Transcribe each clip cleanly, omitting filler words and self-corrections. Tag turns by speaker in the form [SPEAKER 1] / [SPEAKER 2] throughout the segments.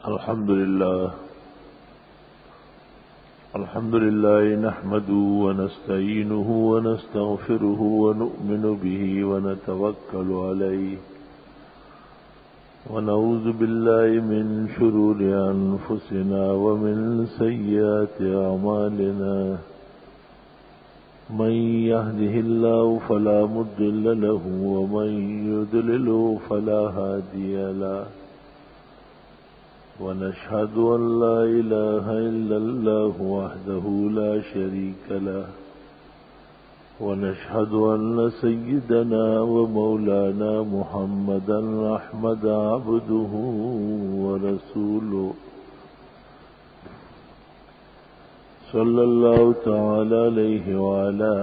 [SPEAKER 1] الحمد لله نحمده ونستعينه ونستغفره ونؤمن به ونتوكل عليه ونعوذ بالله من شرور أنفسنا ومن سيئات أعمالنا من يهده الله فلا مضل له ومن يضلل فلا هادي له ونشهد أن لا إله إلا الله وحده لا شريك له ونشهد أن سيدنا ومولانا محمدا أحمد عبده ورسوله صلى الله تعالى عليه وعلى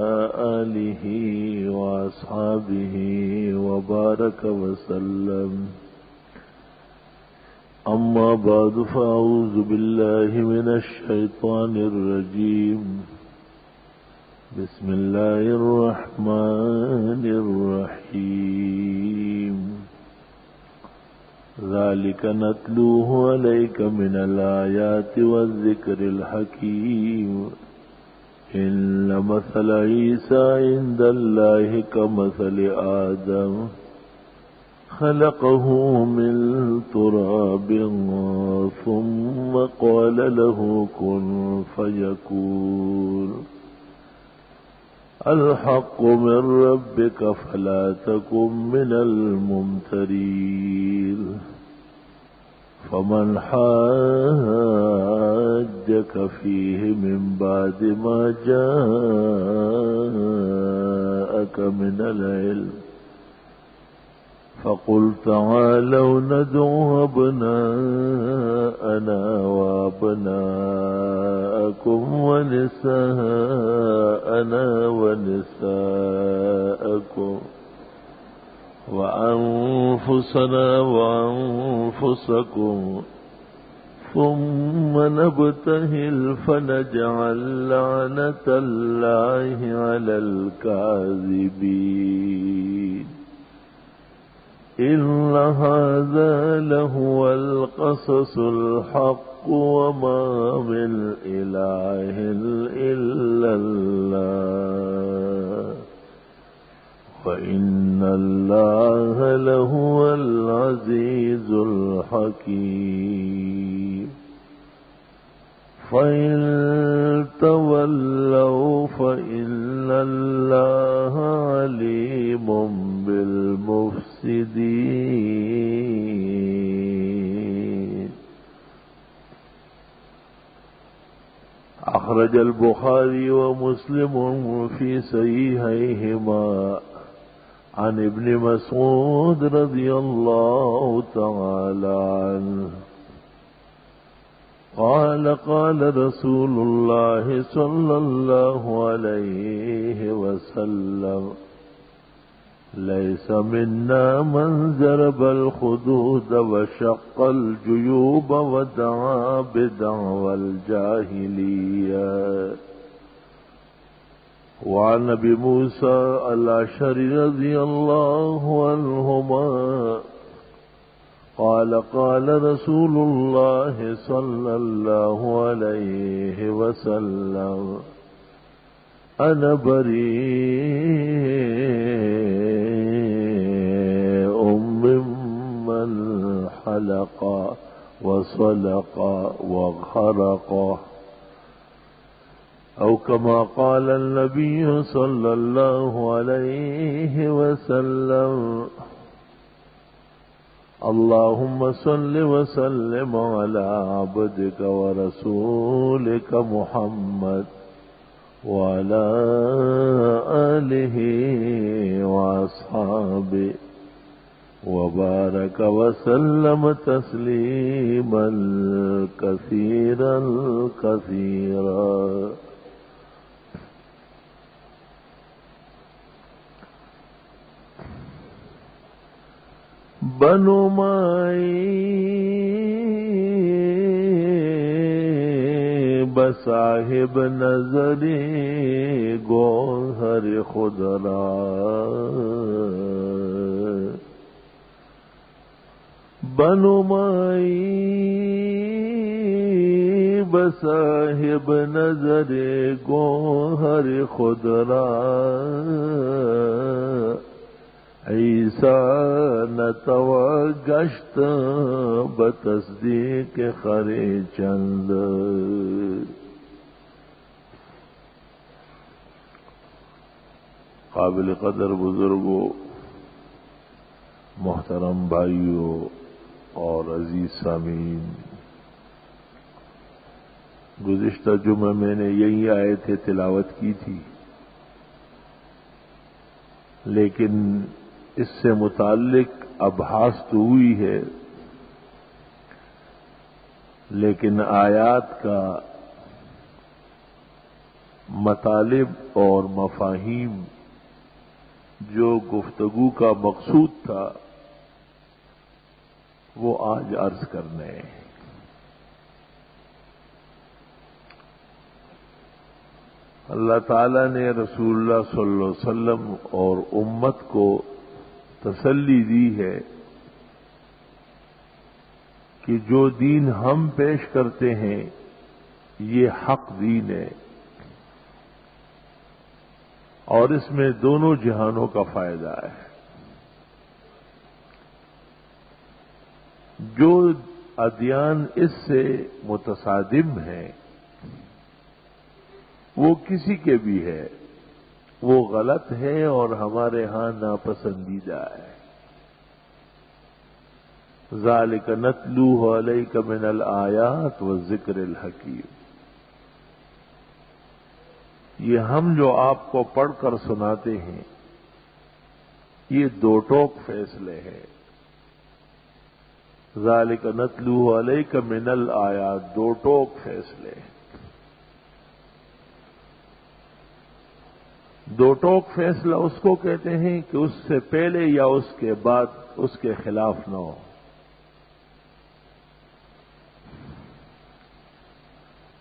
[SPEAKER 1] آله وأصحابه وبارك وسلم. أما بعد فأعوذ بالله من الشيطان الرجيم. بسم الله الرحمن الرحيم. ذلك نتلوه عليك من الآيات والذكر الحكيم. إن مثل عيسى عند الله كمثل آدم خلقه من تراب ثم قال له كن فيكون. الحق من ربك فلا تكن من الممترين. فمن حاجك فيه من بعد ما جاءك من العلم فقل تعالوا ندعو أبناءنا وأبناءكم ونساءنا ونساءكم وأنفسنا وأنفسكم ثم نبتهل فنجعل لعنة الله على الكاذبين. إن هذا لهو القصص الحق وما من إله إلا الله وإن الله لهو العزيز الحكيم. فإن تولوا فإن الله عليم بالمفسدين. أخرج البخاري ومسلم في صحيحيهما عن ابن مسعود رضي الله تعالى عنه قال قال رسول الله صلى الله عليه وسلم ليس منا من ضرب الخدود وشق الجيوب ودعا بدعوى الجاهلية. وعن ابي موسى الاشعري رضي الله عنهما قال قال رسول الله صلى الله عليه وسلم أنا بريء ممن حلق وصلق وخرق أو كما قال النبي صلى الله عليه وسلم. اللهم صل وسلم على عبدك ورسولك محمد وعلى آله وأصحابه وبارك وسلم تسليما كثيرا كثيرا. بنو مائی بصاحب نظری گوہر خدرا بنو مائی بصاحب نظر گوہر خود را عیسیٰ نتوا گشت بتصدیق خرے چند. قابل قدر بزرگوں، محترم بھائیوں اور عزیز سامعین، گزشتہ جمعہ میں نے یہی آیتیں تلاوت کی تھی، لیکن اس سے متعلق ابحاث تو ہوئی ہے، لیکن آیات کا مطالب اور مفاہیم جو گفتگو کا مقصود تھا وہ آج عرض کرنے ہیں. اللہ تعالی نے رسول اللہ صلی اللہ علیہ وسلم اور امت کو تسلی دی ہے کہ جو دین ہم پیش کرتے ہیں یہ حق دین ہے، اور اس میں دونوں جہانوں کا فائدہ ہے. جو ادیان اس سے متصادم ہیں وہ کسی کے بھی ہے، وہ غلط ہے اور ہمارے ہاں ناپسندیدہ ہے. ذالک نتلوہ علیک من الآیات والذکر الحکیم. یہ ہم جو آپ کو پڑھ کر سناتے ہیں یہ دو ٹوک فیصلے ہیں. ذالک نتلوہ علیک من الآیات، دو ٹوک فیصلے. دو ٹوک فیصلہ اس کو کہتے ہیں کہ اس سے پہلے یا اس کے بعد اس کے خلاف نہ ہو.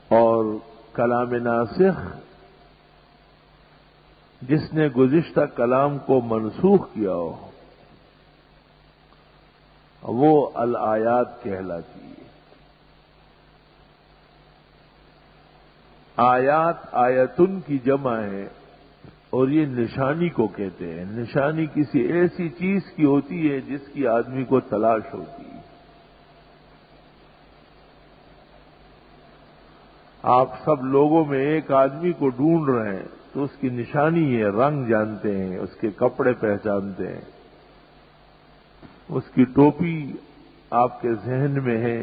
[SPEAKER 1] اور کلام ناسخ، جس نے گزشتہ کلام کو منسوخ کیا ہو، وہ الآیات کہلاتی ہے. آیات آیتن کی جمع ہے اور یہ نشانی کو کہتے ہیں. نشانی کسی ایسی چیز کی ہوتی ہے جس کی آدمی کو تلاش ہوتی ہے. آپ سب لوگوں میں ایک آدمی کو ڈھونڈ رہے ہیں تو اس کی نشانی ہے، رنگ جانتے ہیں، اس کے کپڑے پہچانتے ہیں، اس کی ٹوپی آپ کے ذہن میں ہے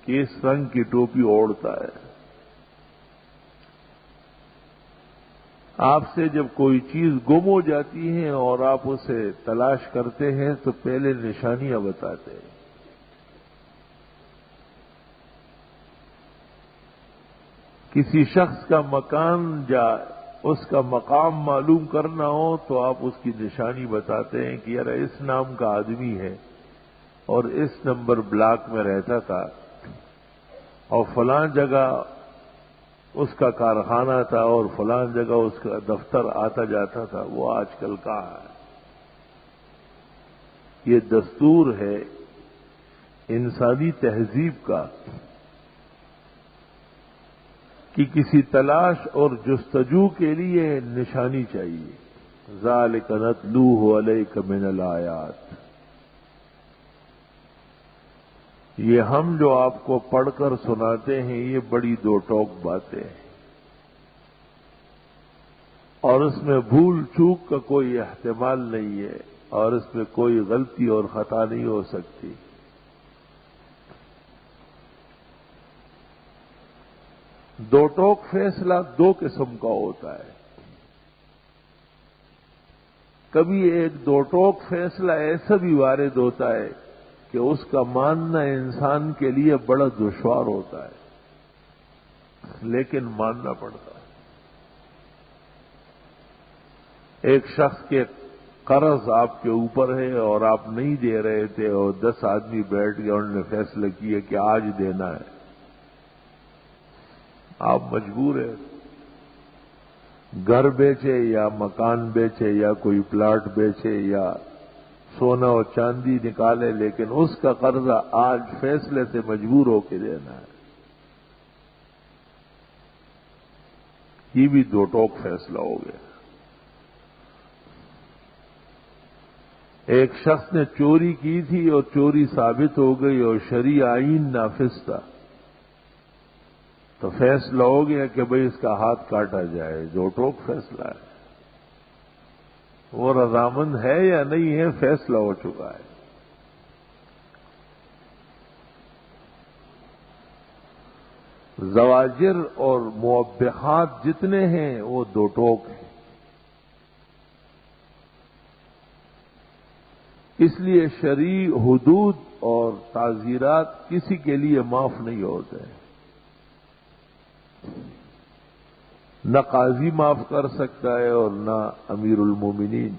[SPEAKER 1] کہ اس رنگ کی ٹوپی اوڑھتا ہے. آپ سے جب کوئی چیز گم ہو جاتی ہے اور آپ اسے تلاش کرتے ہیں تو پہلے نشانیاں بتاتے ہیں. کسی شخص کا مکان یا اس کا مقام معلوم کرنا ہو تو آپ اس کی نشانی بتاتے ہیں کہ یار اس نام کا آدمی ہے اور اس نمبر بلاک میں رہتا تھا اور فلاں جگہ اس کا کارخانہ تھا اور فلاں جگہ اس کا دفتر آتا جاتا تھا، وہ آج کل کہاں ہے. یہ دستور ہے انسانی تہذیب کا کہ کسی تلاش اور جستجو کے لیے نشانی چاہیے. ذالک نتلوہ علیک من الآیات. یہ ہم جو آپ کو پڑھ کر سناتے ہیں یہ بڑی دو ٹوک باتیں ہیں، اور اس میں بھول چوک کا کوئی احتمال نہیں ہے اور اس میں کوئی غلطی اور خطا نہیں ہو سکتی. دو ٹوک فیصلہ دو قسم کا ہوتا ہے. کبھی ایک دو ٹوک فیصلہ ایسا بھی وارد ہوتا ہے کہ اس کا ماننا انسان کے لیے بڑا دشوار ہوتا ہے، لیکن ماننا پڑتا ہے. ایک شخص کے قرض آپ کے اوپر ہے اور آپ نہیں دے رہے تھے اور 10 آدمی بیٹھ گئے، انہوں نے فیصلہ کیا کہ آج دینا ہے. آپ مجبور ہیں، گھر بیچے یا مکان بیچے یا کوئی پلاٹ بیچے یا سونا اور چاندی نکالے، لیکن اس کا قرضہ آج فیصلے سے مجبور ہو کے دینا ہے. یہ بھی دو ٹوک فیصلہ ہو گیا۔ ایک شخص نے چوری کی تھی اور چوری ثابت ہو گئی اور شرعی آئین نافذ تھا، تو فیصلہ ہو گیا کہ بھئی اس کا ہاتھ کاٹا جائے، دو ٹوک فیصلہ ہے۔ وہ رضامند ہے یا نہیں ہے، فیصلہ ہو چکا ہے۔ زواجر اور موبخات جتنے ہیں وہ دو ٹوک ہیں، اس لیے شرعی حدود اور تعزیرات کسی کے لیے معاف نہیں ہوتے ہیں۔ نہ قاضی معاف کر سکتا ہے اور نہ امیر المومنین۔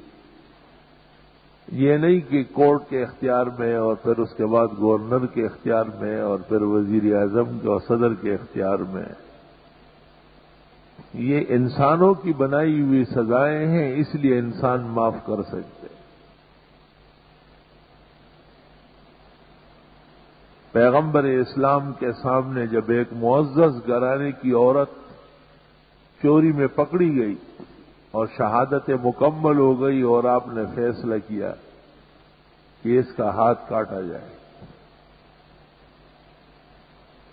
[SPEAKER 1] یہ نہیں کہ کورٹ کے اختیار میں اور پھر اس کے بعد گورنر کے اختیار میں اور پھر وزیر اعظم کے اور صدر کے اختیار میں۔ یہ انسانوں کی بنائی ہوئی سزائیں ہیں، اس لیے انسان معاف کر سکتے۔ پیغمبر اسلام کے سامنے جب ایک معزز گھرانے کی عورت چوری میں پکڑی گئی اور شہادت مکمل ہو گئی اور آپ نے فیصلہ کیا کہ اس کا ہاتھ کاٹا جائے،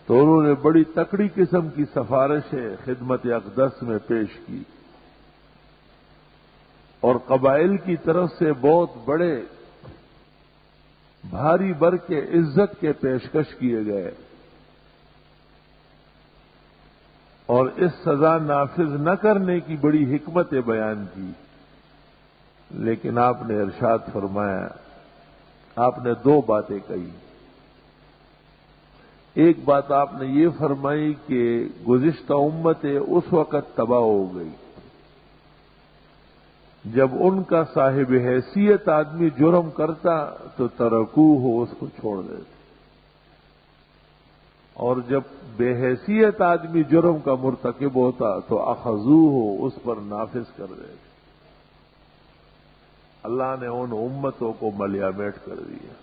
[SPEAKER 1] تو انہوں نے بڑی تکڑی قسم کی سفارشیں خدمت اقدس میں پیش کی اور قبائل کی طرف سے بہت بڑے بھاری بھر کے عزت کے پیشکش کیے گئے اور اس سزا نافذ نہ کرنے کی بڑی حکمت بیان کی، لیکن آپ نے ارشاد فرمایا، آپ نے دو باتیں کہی۔ ایک بات آپ نے یہ فرمائی کہ گزشتہ امتیں اس وقت تباہ ہو گئی جب ان کا صاحب حیثیت آدمی جرم کرتا تو ترکوہ ہو، اس کو چھوڑ دیتے، اور جب بے حیثیت آدمی جرم کا مرتکب ہوتا تو اخذوہ ہو، اس پر نافذ کر دیتے۔ اللہ نے ان امتوں کو ملیامیٹ کر دیا،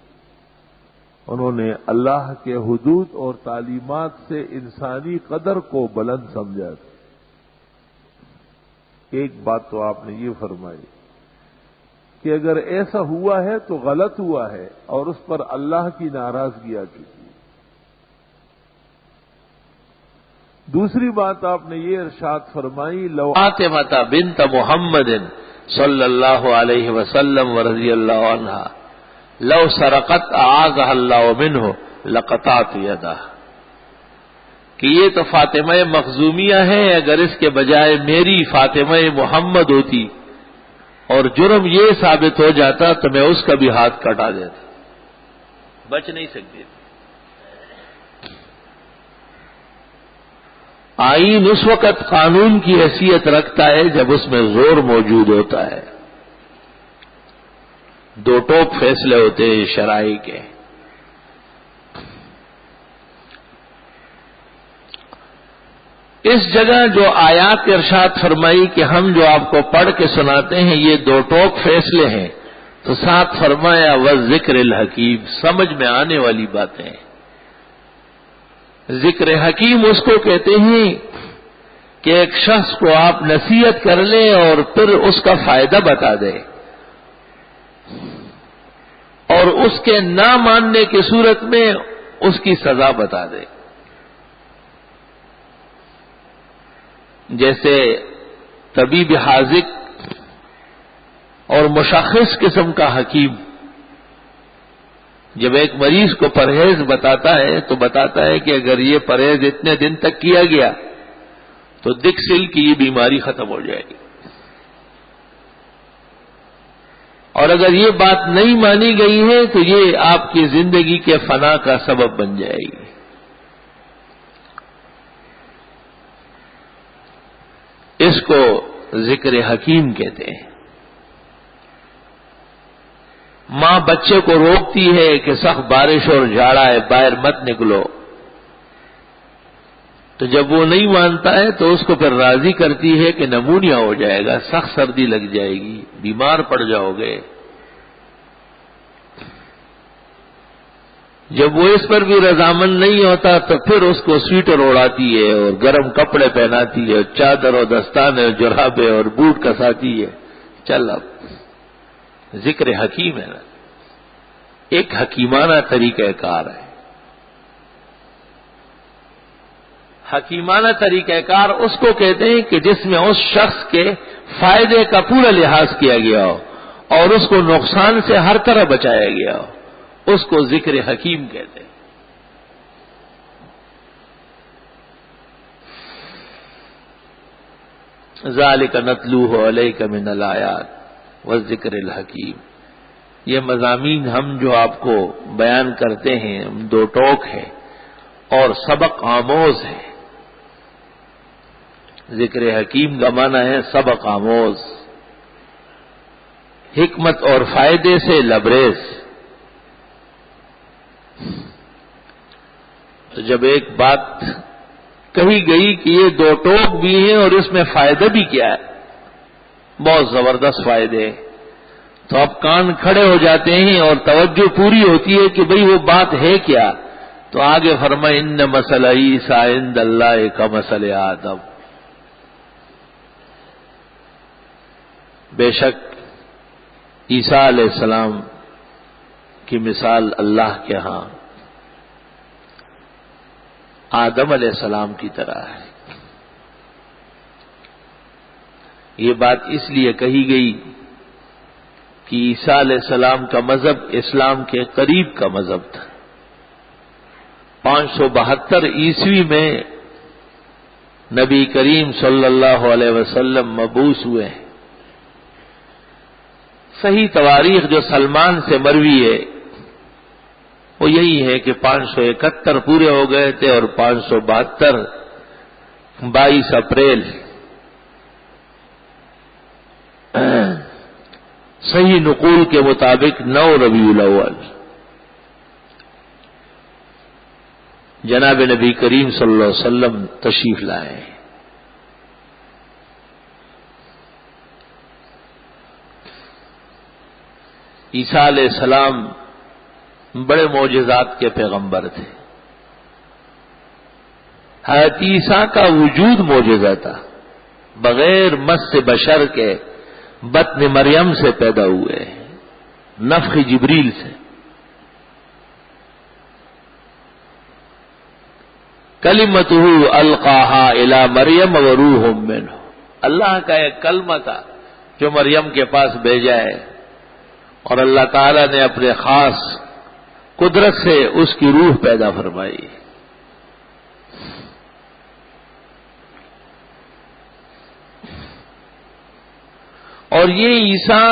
[SPEAKER 1] انہوں نے اللہ کے حدود اور تعلیمات سے انسانی قدر کو بلند سمجھا تھا۔ ایک بات تو آپ نے یہ فرمائی کہ اگر ایسا ہوا ہے تو غلط ہوا ہے اور اس پر اللہ کی ناراضگی آ چکی ہے۔ دوسری بات آپ نے یہ ارشاد فرمائی، لو
[SPEAKER 2] فاطمہ بنت محمد صلی اللہ علیہ وسلم ورضی اللہ عنہا لو سرقت اعاذها اللہ منہ لقطعت یدہ، کہ یہ تو فاطمہ مخزومیہ ہے، اگر اس کے بجائے میری فاطمہ محمد ہوتی اور جرم یہ ثابت ہو جاتا تو میں اس کا بھی ہاتھ کٹا دیتا، بچ نہیں سکتی۔ آئین اس وقت قانون کی حیثیت رکھتا ہے جب اس میں زور موجود ہوتا ہے۔ دو ٹوک فیصلے ہوتے ہیں شرعی کے۔ اس جگہ جو آیات ارشاد فرمائی کہ ہم جو آپ کو پڑھ کے سناتے ہیں یہ دو ٹوک فیصلے ہیں، تو ساتھ فرمایا وذکر الحکیم، سمجھ میں آنے والی باتیں۔ ذکر حکیم اس کو کہتے ہیں کہ ایک شخص کو آپ نصیحت کر لیں اور پھر اس کا فائدہ بتا دیں اور اس کے نہ ماننے کی صورت میں اس کی سزا بتا دیں۔ جیسے طبیب حاذق اور مشخص قسم کا حکیم جب ایک مریض کو پرہیز بتاتا ہے تو بتاتا ہے کہ اگر یہ پرہیز اتنے دن تک کیا گیا تو دک سل کی یہ بیماری ختم ہو جائے گی، اور اگر یہ بات نہیں مانی گئی ہے تو یہ آپ کی زندگی کے فنا کا سبب بن جائے گی۔ اس کو ذکر حکیم کہتے ہیں۔ ماں بچے کو روکتی ہے کہ سخت بارش اور جھاڑا ہے، باہر مت نکلو، تو جب وہ نہیں مانتا ہے تو اس کو پھر راضی کرتی ہے کہ نمونیا ہو جائے گا، سخت سردی لگ جائے گی، بیمار پڑ جاؤ گے۔ جب وہ اس پر بھی رضامند نہیں ہوتا تو پھر اس کو سویٹر اڑاتی ہے اور گرم کپڑے پہناتی ہے اور چادر اور دستانے اور جرابے اور بوٹ کساتی ہے. چل اب ذکر حکیم ہے نا، ایک حکیمانہ طریقہ کار ہے. حکیمانہ طریقہ کار اس کو کہتے ہیں کہ جس میں اس شخص کے فائدے کا پورا لحاظ کیا گیا ہو اور اس کو نقصان سے ہر طرح بچایا گیا ہو، اس کو ذکر حکیم کہتے ہیں. ذالک نتلوہ علیک من الآیات والذکر الحکیم. یہ مضامین ہم جو آپ کو بیان کرتے ہیں دو ٹوک ہے اور سبق آموز ہے. ذکر حکیم کا معنی ہے سبق آموز، حکمت اور فائدے سے لبریز. تو جب ایک بات کہی گئی کہ یہ دو ٹوک بھی ہیں اور اس میں فائدہ بھی کیا ہے، بہت زبردست فائدے، تو اب کان کھڑے ہو جاتے ہیں اور توجہ پوری ہوتی ہے کہ بھئی وہ بات ہے کیا. تو آگے فرمائے ان مثل عیسیٰ عند اللہ کمثل آدم. بے شک عیسیٰ علیہ السلام کی مثال اللہ کے ہاں آدم علیہ السلام کی طرح ہے. یہ بات اس لیے کہی گئی کہ عیسیٰ علیہ السلام کا مذہب اسلام کے قریب کا مذہب تھا. 572 عیسوی میں نبی کریم صلی اللہ علیہ وسلم مبعوث ہوئے ہیں. صحیح تواریخ جو سلمان سے مروی ہے وہ یہی ہے کہ 571 پورے ہو گئے تھے اور 572 22 اپریل صحیح نقول کے مطابق 9 ربیع الاول جناب نبی کریم صلی اللہ علیہ وسلم تشریف لائے. عیسیٰ علیہ السلام بڑے معجزات کے پیغمبر تھے. حضرت عیسیٰ کا وجود معجزہ تھا. بغیر مس بشر کے بطن مریم سے پیدا ہوئے، نفخ جبریل سے. کلمتہ القاہا الی مریم وروح منہ. اللہ کا ایک کلمہ تھا جو مریم کے پاس بھیجا ہے اور اللہ تعالی نے اپنے خاص قدرت سے اس کی روح پیدا فرمائی. اور یہ عیسیٰ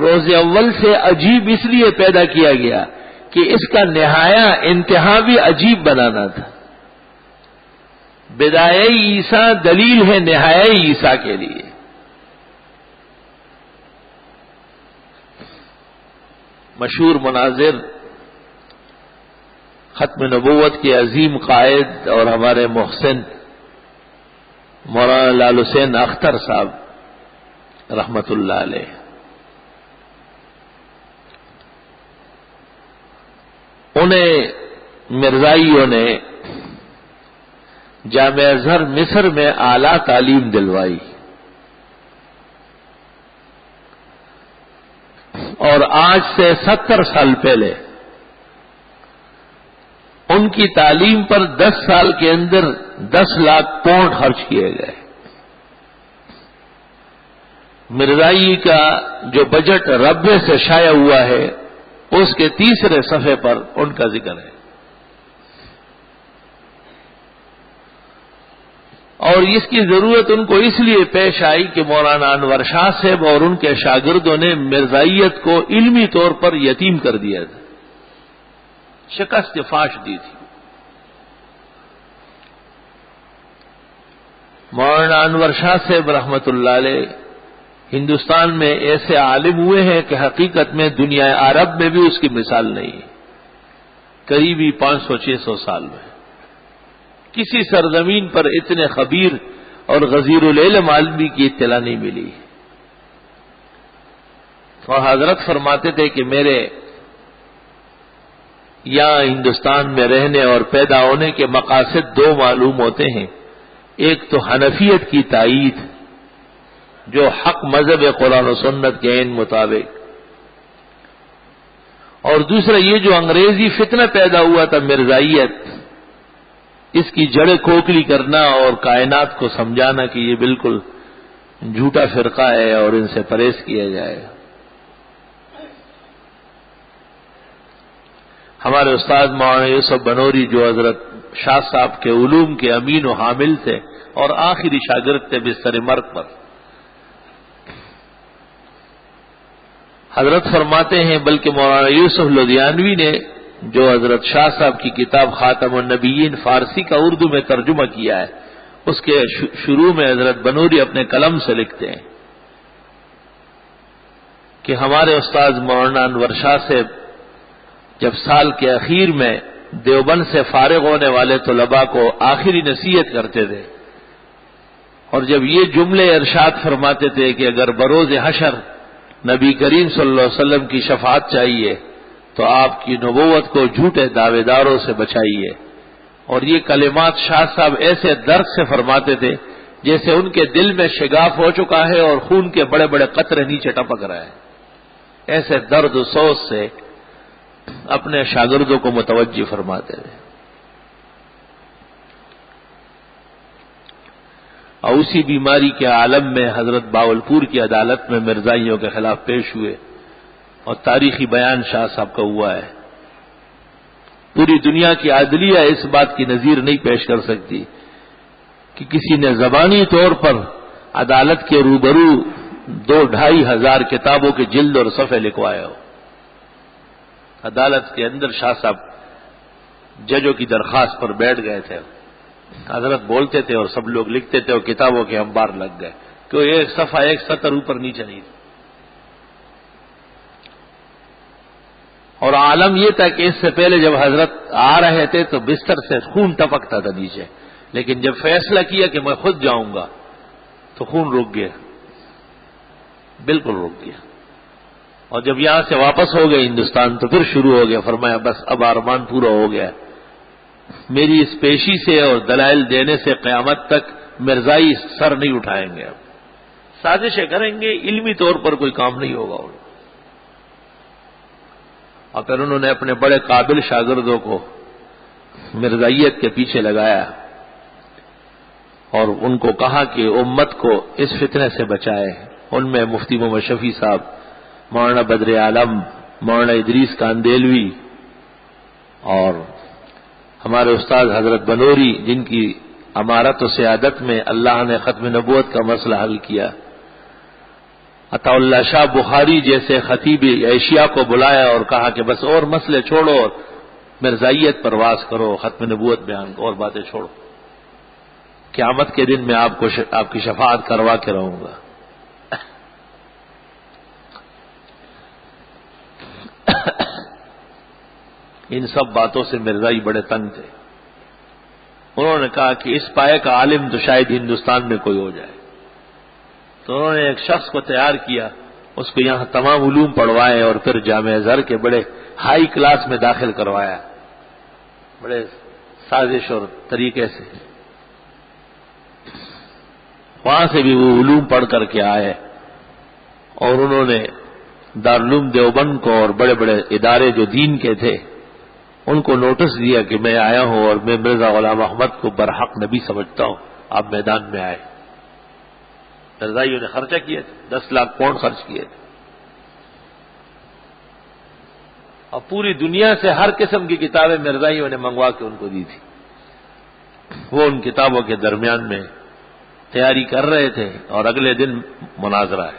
[SPEAKER 2] روز اول سے عجیب اس لیے پیدا کیا گیا کہ اس کا نہایہ انتہا بھی عجیب بنانا تھا. بدایہ عیسیٰ دلیل ہے نہایہ عیسیٰ کے لیے. مشہور مناظر ختم نبوت کے عظیم قائد اور ہمارے محسن مولانا لال حسین اختر صاحب رحمت اللہ علیہ، انہیں مرزائیوں نے جامعہ ازہر مصر میں اعلیٰ تعلیم دلوائی اور آج سے 70 سال پہلے ان کی تعلیم پر 10 سال کے اندر 10 لاکھ پاؤنڈ خرچ کیے گئے. مرزائی کا جو بجٹ ربے سے شائع ہوا ہے اس کے تیسرے صفحے پر ان کا ذکر ہے. اور اس کی ضرورت ان کو اس لیے پیش آئی کہ مولانا انور شاہ صاحب اور ان کے شاگردوں نے مرزائیت کو علمی طور پر یتیم کر دیا تھا، شکست فاش دی تھی. مولانا انور شاہ صاحب رحمت اللہ علیہ ہندوستان میں ایسے عالم ہوئے ہیں کہ حقیقت میں دنیا عرب میں بھی اس کی مثال نہیں ہے. قریبی 500-600 سال میں کسی سرزمین پر اتنے خبیر اور غزیر العلم عالمی کی اطلاع نہیں ملی. تو حضرت فرماتے تھے کہ میرے یہاں ہندوستان میں رہنے اور پیدا ہونے کے مقاصد دو معلوم ہوتے ہیں. ایک تو حنفیت کی تائید جو حق مذہب قرآن و سنت کے عین مطابق، اور دوسرا یہ جو انگریزی فتنہ پیدا ہوا تھا مرزائیت، اس کی جڑیں کھوکھلی کرنا اور کائنات کو سمجھانا کہ یہ بالکل جھوٹا فرقہ ہے اور ان سے پرہیز کیا جائے. ہمارے استاد مولانا یوسف بنوری جو حضرت شاہ صاحب کے علوم کے امین و حامل تھے اور آخری شاگرد تھے بستر مرگ پر، حضرت فرماتے ہیں بلکہ مولانا یوسف لدھیانوی نے جو حضرت شاہ صاحب کی کتاب خاتم النبیین فارسی کا اردو میں ترجمہ کیا ہے، اس کے شروع میں حضرت بنوری اپنے قلم سے لکھتے ہیں کہ ہمارے استاد مولانا انور شاہ سے جب سال کے اخیر میں دیوبند سے فارغ ہونے والے طلباء کو آخری نصیحت کرتے تھے، اور جب یہ جملے ارشاد فرماتے تھے کہ اگر بروز حشر نبی کریم صلی اللہ علیہ وسلم کی شفاعت چاہیے تو آپ کی نبوت کو جھوٹے دعوے داروں سے بچائیے. اور یہ کلمات شاہ صاحب ایسے درد سے فرماتے تھے جیسے ان کے دل میں شگاف ہو چکا ہے اور خون کے بڑے بڑے قطرے نیچے ٹپک رہے ہیں. ایسے درد و سوز سے اپنے شاگردوں کو متوجہ فرماتے تھے. اور اسی بیماری کے عالم میں حضرت باولپور کی عدالت میں مرزائیوں کے خلاف پیش ہوئے اور تاریخی بیان شاہ صاحب کا ہوا ہے. پوری دنیا کی عدلیہ اس بات کی نظیر نہیں پیش کر سکتی کہ کسی نے زبانی طور پر عدالت کے روبرو 2-2.5 ہزار کتابوں کے جلد اور صفحے لکھوائے ہو. عدالت کے اندر شاہ صاحب ججوں کی درخواست پر بیٹھ گئے تھے، حضرت بولتے تھے اور سب لوگ لکھتے تھے اور کتابوں کے انبار لگ گئے کہ ایک صفحہ ایک سطر اوپر نیچے نہیں تھا. اور عالم یہ تھا کہ اس سے پہلے جب حضرت آ رہے تھے تو بستر سے خون ٹپکتا تھا نیچے، لیکن جب فیصلہ کیا کہ میں خود جاؤں گا تو خون رک گیا، بالکل رک گیا. اور جب یہاں سے واپس ہو گئے ہندوستان تو پھر شروع ہو گیا. فرمایا بس اب ارمان پورا ہو گیا، میری اس پیشی سے اور دلائل دینے سے قیامت تک مرزائی سر نہیں اٹھائیں گے. اب سازشیں کریں گے، علمی طور پر کوئی کام نہیں ہوگا. اور پھر انہوں نے اپنے بڑے قابل شاگردوں کو مرزائیت کے پیچھے لگایا اور ان کو کہا کہ امت کو اس فتنے سے بچائے. ان میں مفتی محمد شفیع صاحب، مولانا بدر عالم، مولانا ادریس کاندیلوی اور ہمارے استاد حضرت بنوری جن کی امارت و سیادت میں اللہ نے ختم نبوت کا مسئلہ حل کیا. عطا اللہ شاہ بخاری جیسے خطیب ایشیا کو بلایا اور کہا کہ بس اور مسئلے چھوڑو اور مرزائیت پر واز کرو، ختم نبوت بیان اور باتیں چھوڑو، قیامت کے دن میں آپ کی شفاعت کروا کے رہوں گا. ان سب باتوں سے مرزائی بڑے تنگ تھے. انہوں نے کہا کہ اس پائے کا عالم تو شاید ہندوستان میں کوئی ہو جائے. تو انہوں نے ایک شخص کو تیار کیا، اس کو یہاں تمام علوم پڑھوائے اور پھر جامعہ ازہر کے بڑے ہائی کلاس میں داخل کروایا، بڑے سازش اور طریقے سے. وہاں سے بھی وہ علوم پڑھ کر کے آئے اور انہوں نے دارالعلوم دیوبند کو اور بڑے بڑے ادارے جو دین کے تھے ان کو نوٹس دیا کہ میں آیا ہوں اور میں مرزا غلام احمد کو برحق نبی سمجھتا ہوں، آپ میدان میں آئے. مرزائیوں نے خرچہ کیے تھے، 10 لاکھ پاؤنڈ خرچ کیے تھے اور پوری دنیا سے ہر قسم کی کتابیں مرزائیوں نے منگوا کے ان کو دی تھی. وہ ان کتابوں کے درمیان میں تیاری کر رہے تھے اور اگلے دن مناظرہ ہے.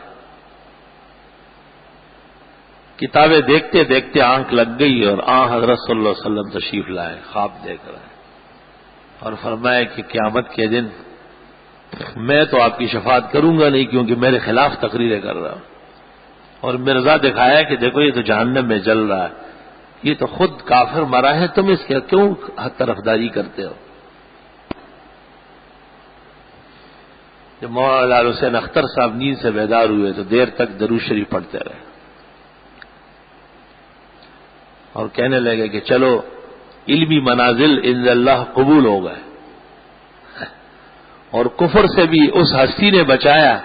[SPEAKER 2] کتابیں دیکھتے دیکھتے آنکھ لگ گئی اور حضرت صلی اللہ علیہ وسلم تشریف لائے، خواب دیکھ رہے اور فرمایا کہ قیامت کے دن میں تو آپ کی شفاعت کروں گا نہیں کیونکہ میرے خلاف تقریریں کر رہا ہوں. اور مرزا دکھایا کہ دیکھو یہ تو جہنم میں جل رہا ہے، یہ تو خود کافر مرا ہے، تم اس کے کیوں طرفداری کرتے ہو. جب مولانا لال حسین اختر صاحب نیند سے بیدار ہوئے تو دیر تک درود شریف پڑھتے رہے اور کہنے لگے کہ چلو علمی منازل عند اللہ قبول ہو گئے، اور کفر سے بھی اس ہستی نے بچایا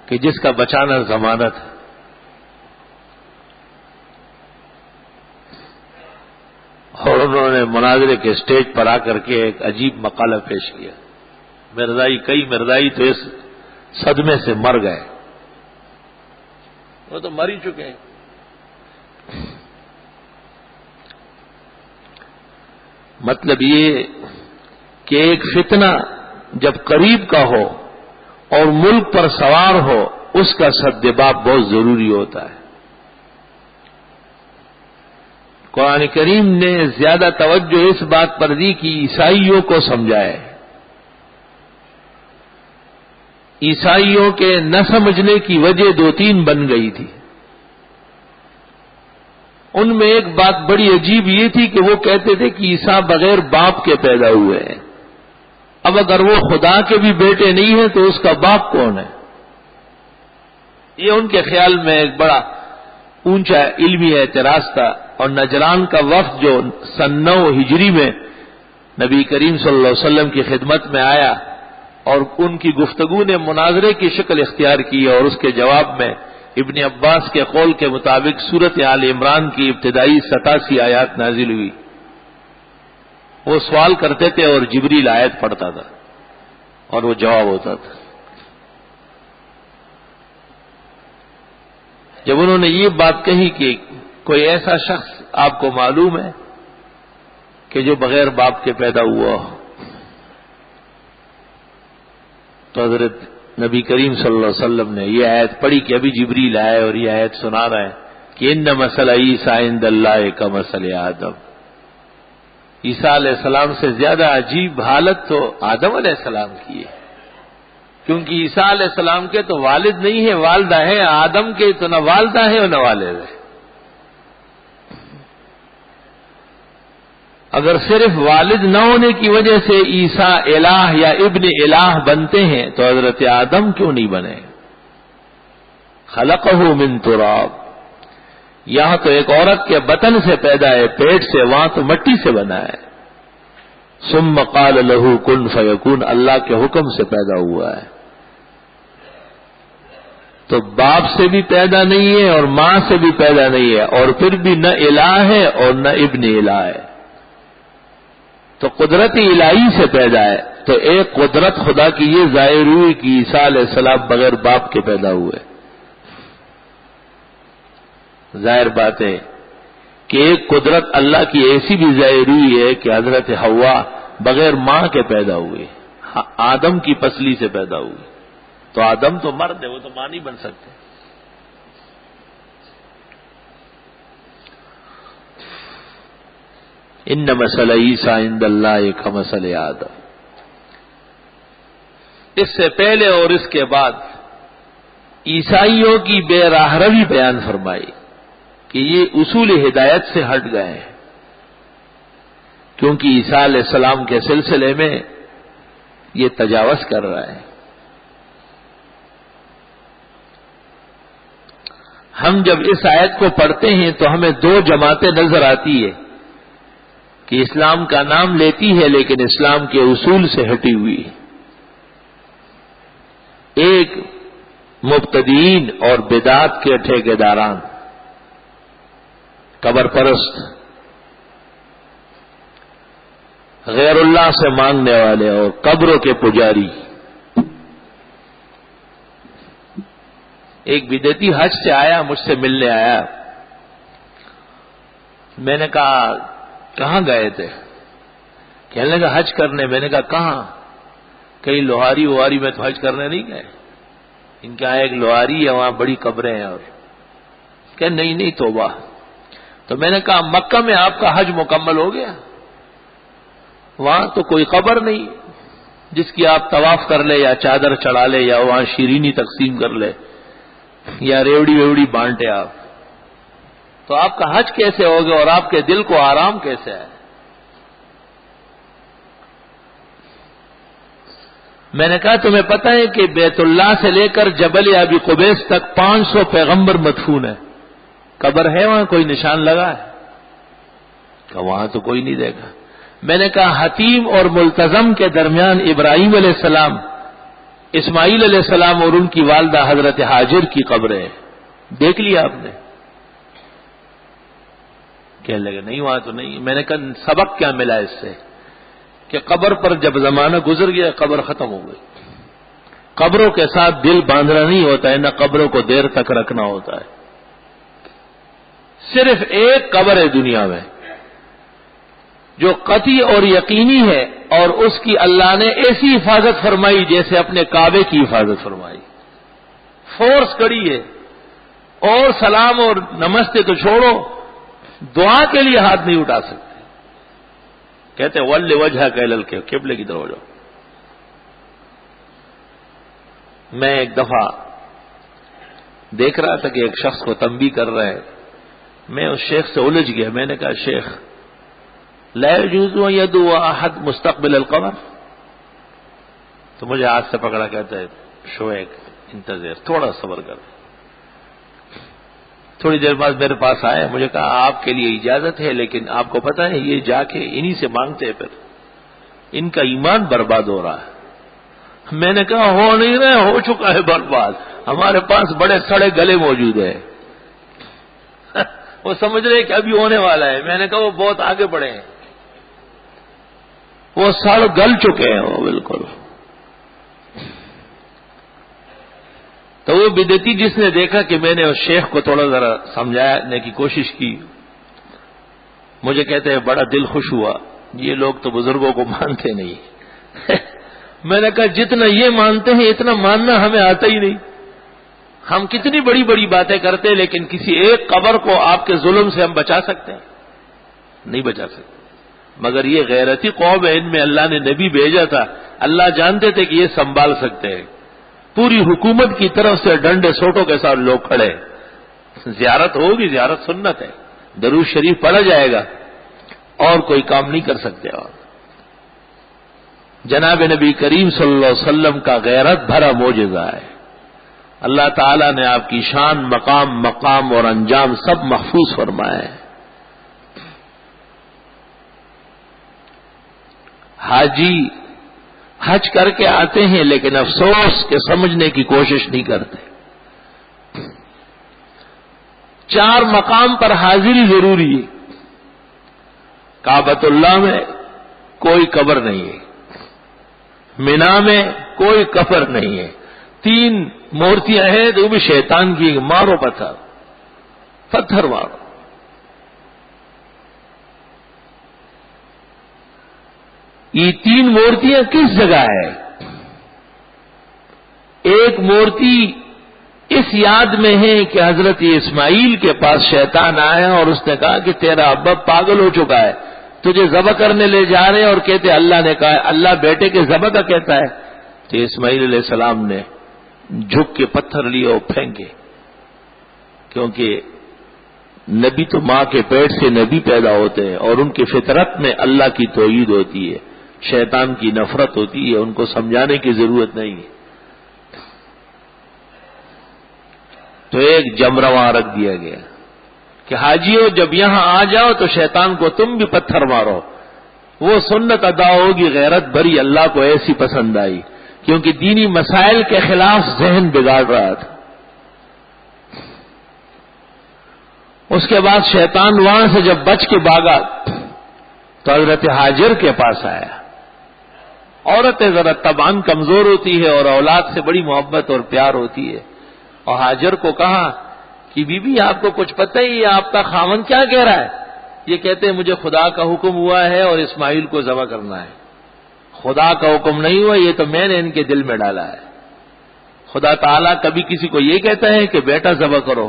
[SPEAKER 2] کہ جس کا بچانا ضمانت ہے۔ اور انہوں نے مناظرے کے سٹیج پر آ کر کے ایک عجیب مقالہ پیش کیا۔ کئی مرزائی تو اس صدمے سے مر گئے، وہ تو مر ہی چکے ہیں۔ مطلب یہ کہ ایک فتنہ جب قریب کا ہو اور ملک پر سوار ہو، اس کا سدباب بہت ضروری ہوتا ہے۔ قرآن کریم نے زیادہ توجہ اس بات پر دی کہ عیسائیوں کو سمجھائے۔ عیسائیوں کے نہ سمجھنے کی وجہ 2-3 بن گئی تھی۔ ان میں ایک بات بڑی عجیب یہ تھی کہ وہ کہتے تھے کہ عیسیٰ بغیر باپ کے پیدا ہوئے ہیں۔ اب اگر وہ خدا کے بھی بیٹے نہیں ہیں تو اس کا باپ کون ہے؟ یہ ان کے خیال میں ایک بڑا اونچا علمی اعتراض تھا۔ اور نجران کا وفد جو سن 9 ہجری میں نبی کریم صلی اللہ علیہ وسلم کی خدمت میں آیا اور ان کی گفتگو نے مناظرے کی شکل اختیار کی، اور اس کے جواب میں ابن عباس کے قول کے مطابق سورۃ آل عمران کی ابتدائی 87 آیات نازل ہوئی۔ وہ سوال کرتے تھے اور جبریل آیت پڑھتا تھا اور وہ جواب ہوتا تھا۔ جب انہوں نے یہ بات کہی کہ کوئی ایسا شخص آپ کو معلوم ہے کہ جو بغیر باپ کے پیدا ہوا ہو، تو حضرت نبی کریم صلی اللہ علیہ وسلم نے یہ آیت پڑھی کہ ابھی جبریل آئے اور یہ آیت سنا رہا ہے کہ ان مثل عیسیٰ عند اللہ کمثل آدم۔ عیسیٰ علیہ السلام سے زیادہ عجیب حالت تو آدم علیہ السلام کی ہے، کیونکہ عیسیٰ علیہ السلام کے تو والد نہیں ہے، والدہ ہے۔ آدم کے تو نہ والدہ ہے اور نہ والد ہے۔ اگر صرف والد نہ ہونے کی وجہ سے عیسیٰ الہ یا ابن الہ بنتے ہیں تو حضرت آدم کیوں نہیں بنے؟ خلقہ من تراب، یہاں تو ایک عورت کے بطن سے پیدا ہے، پیٹ سے، وہاں تو مٹی سے بنا ہے۔ ثم قال له کن فیکون، اللہ کے حکم سے پیدا ہوا ہے۔ تو باپ سے بھی پیدا نہیں ہے اور ماں سے بھی پیدا نہیں ہے، اور پھر بھی نہ الہ ہے اور نہ ابن الہ ہے، تو قدرت الہی سے پیدا ہے۔ تو ایک قدرت خدا کی یہ ظاہر ہوئی کہ عیسیٰ علیہ السلام بغیر باپ کے پیدا ہوئے۔ ظاہر بات ہے کہ ایک قدرت اللہ کی ایسی بھی ظاہر ہوئی ہے کہ حضرت حوا بغیر ماں کے پیدا ہوئے، آدم کی پسلی سے پیدا ہوئی۔ تو آدم تو مرد ہے، وہ تو ماں نہیں بن سکتے۔ ان مثل عیسیٰ عند اللہ کمثل آدم۔ اس سے پہلے اور اس کے بعد عیسائیوں کی بے راہ روی بیان فرمائی کہ یہ اصول ہدایت سے ہٹ گئے ہیں، کیونکہ عیسیٰ علیہ السلام کے سلسلے میں یہ تجاوز کر رہا ہے۔ ہم جب اس آیت کو پڑھتے ہیں تو ہمیں 2 جماعتیں نظر آتی ہے کہ اسلام کا نام لیتی ہے لیکن اسلام کے اصول سے ہٹی ہوئی ہے۔ ایک مبتدئین اور بدعت کے ٹھیکیداران، قبر پرست، غیر اللہ سے مانگنے والے اور قبروں کے پجاری۔ ایک بدعتی حج سے آیا، مجھ سے ملنے آیا۔ میں نے کہا کہاں گئے تھے؟ کہنے لگا حج کرنے۔ میں نے کہا کہاں؟ کہیں لوہاری وہاری میں تو حج کرنے نہیں گئے؟ ان کے یہاں ایک لوہاری ہے، وہاں بڑی قبریں ہیں۔ اور کہ نہیں توبہ۔ تو میں نے کہا مکہ میں آپ کا حج مکمل ہو گیا، وہاں تو کوئی قبر نہیں جس کی آپ طواف کر لے یا چادر چڑھا لے یا وہاں شیرینی تقسیم کر لے یا ریوڑی ویوڑی بانٹے آپ، تو آپ کا حج کیسے ہو گیا اور آپ کے دل کو آرام کیسے ہے؟ میں نے کہا تمہیں پتہ ہے کہ بیت اللہ سے لے کر جبل ابی قبیس تک 500 پیغمبر مدفون ہیں، قبر ہے وہاں، کوئی نشان لگا ہے؟ کہ وہاں تو کوئی نہیں دیکھا۔ میں نے کہا حتیم اور ملتزم کے درمیان ابراہیم علیہ السلام، اسماعیل علیہ السلام اور ان کی والدہ حضرت ہاجر کی قبریں دیکھ لیا آپ نے؟ کہنے لگے نہیں وہاں تو نہیں۔ میں نے کہا سبق کیا ملا اس سے؟ کہ قبر پر جب زمانہ گزر گیا قبر ختم ہو گئی۔ قبروں کے ساتھ دل باندھنا نہیں ہوتا ہے، نہ قبروں کو دیر تک رکھنا ہوتا ہے۔ صرف ایک قبر ہے دنیا میں جو قطعی اور یقینی ہے، اور اس کی اللہ نے ایسی حفاظت فرمائی جیسے اپنے کعبے کی حفاظت فرمائی۔ فورس کڑی ہے، اور سلام اور نمستے تو چھوڑو، دعا کے لیے ہاتھ نہیں اٹھا سکتے۔ کہتے ول وجہ کیلل کے قبلے کی طرف ہو جاؤ۔ میں ایک دفعہ دیکھ رہا تھا کہ ایک شخص کو تنبیہ کر رہا ہے، میں اس شیخ سے الجھ گیا۔ میں نے کہا شیخ لا يجوز ان يدعو احد مستقبل القبر، تو مجھے ہاتھ سے پکڑا، کہتا ہے شویک انتظر، تھوڑا صبر کر۔ تھوڑی دیر بعد میرے پاس آیا، مجھے کہا آپ کے لیے اجازت ہے، لیکن آپ کو پتہ ہے یہ جا کے انہی سے مانگتے ہیں، پھر ان کا ایمان برباد ہو رہا ہے۔ میں نے کہا ہو نہیں رہے، ہو چکا ہے برباد، ہمارے پاس بڑے سڑے گلے موجود ہیں۔ وہ سمجھ رہے کہ ابھی ہونے والا ہے۔ میں نے کہا وہ بہت آگے بڑھے ہیں، وہ سڑ گل چکے ہیں وہ بالکل۔ تو وہ بدعتی جس نے دیکھا کہ میں نے اس شیخ کو تھوڑا ذرا سمجھانے کی کوشش کی، مجھے کہتے ہیں بڑا دل خوش ہوا، یہ لوگ تو بزرگوں کو مانتے نہیں۔ میں نے کہا جتنا یہ مانتے ہیں اتنا ماننا ہمیں آتا ہی نہیں۔ ہم کتنی بڑی بڑی باتیں کرتے ہیں، لیکن کسی ایک قبر کو آپ کے ظلم سے ہم بچا سکتے ہیں؟ نہیں بچا سکتے۔ مگر یہ غیرتی قوم ہے، ان میں اللہ نے نبی بھیجا تھا، اللہ جانتے تھے کہ یہ سنبھال سکتے ہیں۔ پوری حکومت کی طرف سے ڈنڈے سوٹوں کے ساتھ لوگ کھڑے، زیارت ہوگی، زیارت سنت ہے، درود شریف پڑھا جائے گا، اور کوئی کام نہیں کر سکتے۔ اور جناب نبی کریم صلی اللہ علیہ وسلم کا غیرت بھرا معجزہ ہے۔ اللہ تعالیٰ نے آپ کی شان، مقام اور انجام سب محفوظ فرمائے ہیں۔ حاجی حج کر کے آتے ہیں، لیکن افسوس کہ سمجھنے کی کوشش نہیں کرتے۔ 4 مقام پر حاضری ضروری ہے۔ کعبۃ اللہ میں کوئی قبر نہیں ہے، مینا میں کوئی قبر نہیں ہے، 3 مورتیاں ہیں جو بھی شیطان کی، مارو پتھر مارو۔ یہ 3 مورتیاں کس جگہ ہے؟ ایک مورتی اس یاد میں ہے کہ حضرت اسماعیل کے پاس شیطان آیا اور اس نے کہا کہ تیرا ابا پاگل ہو چکا ہے، تجھے ذبح کرنے لے جا رہے ہیں، اور کہتے اللہ نے کہا، اللہ بیٹے کے ذبح کا کہتا ہے۔ تو اسماعیل علیہ السلام نے جھک کے پتھر لیے اور پھینکے، کیونکہ نبی تو ماں کے پیٹ سے نبی پیدا ہوتے ہیں، اور ان کی فطرت میں اللہ کی توحید ہوتی ہے، شیطان کی نفرت ہوتی ہے، ان کو سمجھانے کی ضرورت نہیں ہے۔ تو ایک جمرہ وہاں رکھ دیا گیا کہ حاجیوں جب یہاں آ جاؤ تو شیطان کو تم بھی پتھر مارو، وہ سنت ادا ہوگی۔ غیرت بھری اللہ کو ایسی پسند آئی، کیونکہ دینی مسائل کے خلاف ذہن بگاڑ رہا تھا۔ اس کے بعد شیطان وہاں سے جب بچ کے بھاگا تو حضرت ہاجر کے پاس آیا۔ عورتیں ذرا طبعاً کمزور ہوتی ہے اور اولاد سے بڑی محبت اور پیار ہوتی ہے، اور ہاجر کو کہا کہ بی بی آپ کو کچھ پتہ ہی ہے آپ کا خاوند کیا کہہ رہا ہے؟ یہ کہتے ہیں مجھے خدا کا حکم ہوا ہے اور اسماعیل کو ذبح کرنا ہے۔ خدا کا حکم نہیں ہوا، یہ تو میں نے ان کے دل میں ڈالا ہے۔ خدا تعالیٰ کبھی کسی کو یہ کہتا ہے کہ بیٹا ذبح کرو؟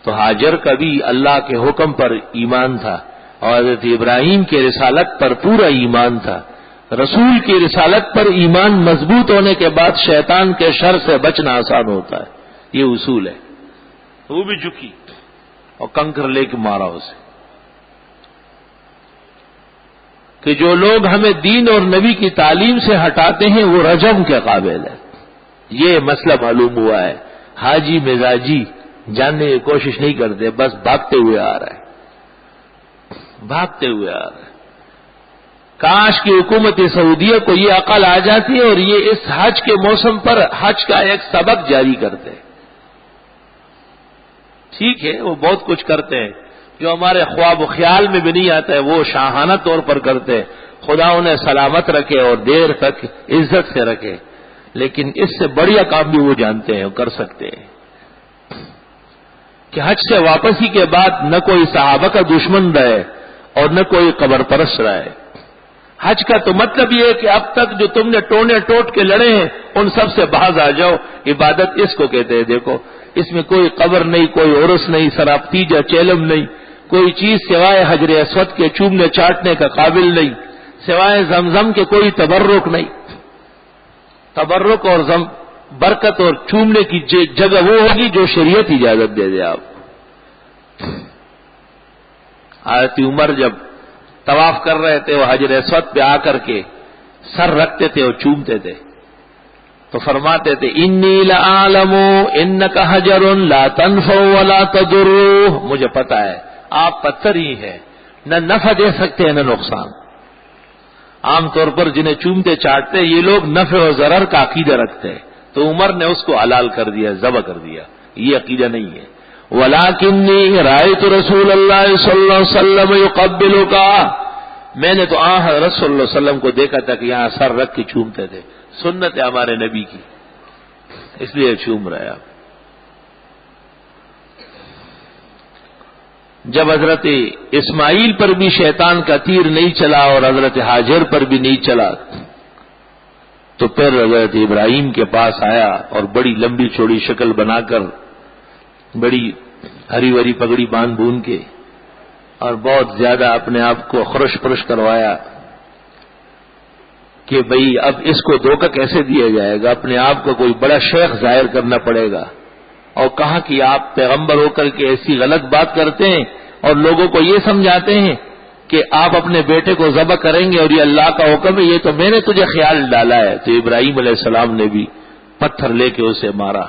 [SPEAKER 2] تو ہاجر کا بھی اللہ کے حکم پر ایمان تھا، اور حضرت ابراہیم کے رسالت پر پورا ایمان تھا۔ رسول کی رسالت پر ایمان مضبوط ہونے کے بعد شیطان کے شر سے بچنا آسان ہوتا ہے، یہ اصول ہے۔ وہ بھی جھکی اور کنکر لے کے مارا اسے، کہ جو لوگ ہمیں دین اور نبی کی تعلیم سے ہٹاتے ہیں وہ رجم کے قابل ہے۔ یہ مسئلہ معلوم ہوا ہے۔ حاجی مزاجی جاننے کی کوشش نہیں کرتے، بس بھاگتے ہوئے آ رہا ہے۔ بھاگتے ہوئے آ رہے ہیں۔ کاش کی حکومت سعودیہ کو یہ عقل آ جاتی ہے اور یہ اس حج کے موسم پر حج کا ایک سبق جاری کرتے۔ ٹھیک ہے وہ بہت کچھ کرتے ہیں جو ہمارے خواب و خیال میں بھی نہیں آتا ہے، وہ شاہانہ طور پر کرتے ہیں، خدا انہیں سلامت رکھے اور دیر تک عزت سے رکھے، لیکن اس سے بڑھیا کام بھی وہ جانتے ہیں اور کر سکتے ہیں کہ حج سے واپسی کے بعد نہ کوئی صحابہ کا دشمن رہے اور نہ کوئی قبر پرست رہے۔ حج کا تو مطلب یہ ہے کہ اب تک جو تم نے ٹونے ٹوٹ کے لڑے ہیں ان سب سے باز آ جاؤ۔ عبادت اس کو کہتے ہیں۔ دیکھو اس میں کوئی قبر نہیں، کوئی عرس نہیں، سراپتیجہ چیلم نہیں، کوئی چیز سوائے حجر اسود کے چومنے چاٹنے کا قابل نہیں، سوائے زمزم کے کوئی تبرک نہیں۔ تبرک اور برکت اور چومنے کی جگہ وہ ہوگی جو شریعت اجازت دے دے آپ کو۔ حضرت عمر جب طواف کر رہے تھے وہ حجر اسود پہ آ کر کے سر رکھتے تھے اور چومتے تھے تو فرماتے تھے انی لعالم انک حجر لا تنفع ولا تضر، مجھے پتا ہے آپ پتھر ہی ہیں، نہ نفع دے سکتے ہیں نہ نقصان۔ عام طور پر جنہیں چومتے چاٹتے یہ لوگ نفع و ضرر کا عقیدہ رکھتے ہیں، تو عمر نے اس کو حلال کر دیا، ذبح کر دیا۔ یہ عقیدہ نہیں ہے۔ وَلَكِنِّي رَأَيْتُ رَسُولَ اللَّهِ صلی اللہ علیہ وسلم يُقَبِّلُكَ، میں نے تو حضرت صلی اللہ علیہ وسلم کو دیکھا تھا کہ یہاں سر رکھ کے چومتے تھے، سنت ہے ہمارے نبی کی، اس لیے چوم رہے آپ۔ جب حضرت اسماعیل پر بھی شیطان کا تیر نہیں چلا اور حضرت ہاجر پر بھی نہیں چلا تو پھر حضرت ابراہیم کے پاس آیا اور بڑی لمبی چوڑی شکل بنا کر بڑی ہری بھری پگڑی باندھ بون کے اور بہت زیادہ اپنے آپ کو خرش پرش کروایا کہ بھئی اب اس کو دھوکہ کیسے دیا جائے گا، اپنے آپ کو کوئی بڑا شیخ ظاہر کرنا پڑے گا، اور کہا کہ آپ پیغمبر ہو کر کے ایسی غلط بات کرتے ہیں اور لوگوں کو یہ سمجھاتے ہیں کہ آپ اپنے بیٹے کو ذبح کریں گے اور یہ اللہ کا حکم ہے، یہ تو میں نے تجھے خیال ڈالا ہے۔ تو ابراہیم علیہ السلام نے بھی پتھر لے کے اسے مارا،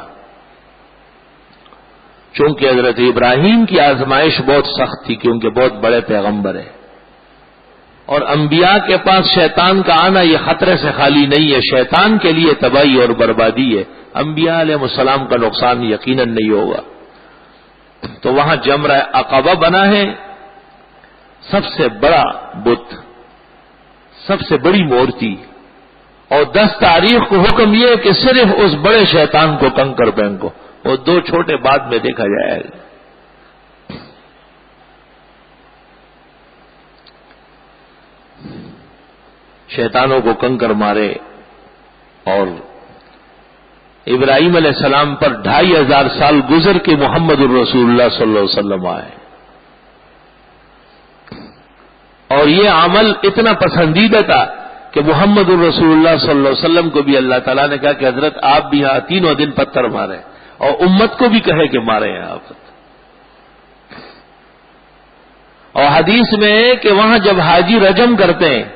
[SPEAKER 2] چونکہ حضرت ابراہیم کی آزمائش بہت سخت تھی کیونکہ بہت بڑے پیغمبر ہیں، اور انبیاء کے پاس شیطان کا آنا یہ خطرے سے خالی نہیں ہے، شیطان کے لیے تباہی اور بربادی ہے، انبیاء علیہ السلام کا نقصان یقیناً نہیں ہوگا۔ تو وہاں جمرہ عقبہ بنا ہے، سب سے بڑا بت، سب سے بڑی مورتی، اور 10 تاریخ کو حکم یہ ہے کہ صرف اس بڑے شیطان کو کنکر پھینکو، وہ 2 چھوٹے بعد میں دیکھا جائے گا۔ شیطانوں کو کنکر مارے اور ابراہیم علیہ السلام پر 2500 سال گزر کے محمد الرسول اللہ صلی اللہ علیہ وسلم آئے، اور یہ عمل اتنا پسندیدہ تھا کہ محمد الرسول اللہ صلی اللہ علیہ وسلم کو بھی اللہ تعالیٰ نے کہا کہ حضرت آپ بھی یہاں 3 دن پتھر مارے، اور امت کو بھی کہے کہ مارے ہیں آپ۔ اور حدیث میں ہے کہ وہاں جب حاجی رجم کرتے ہیں،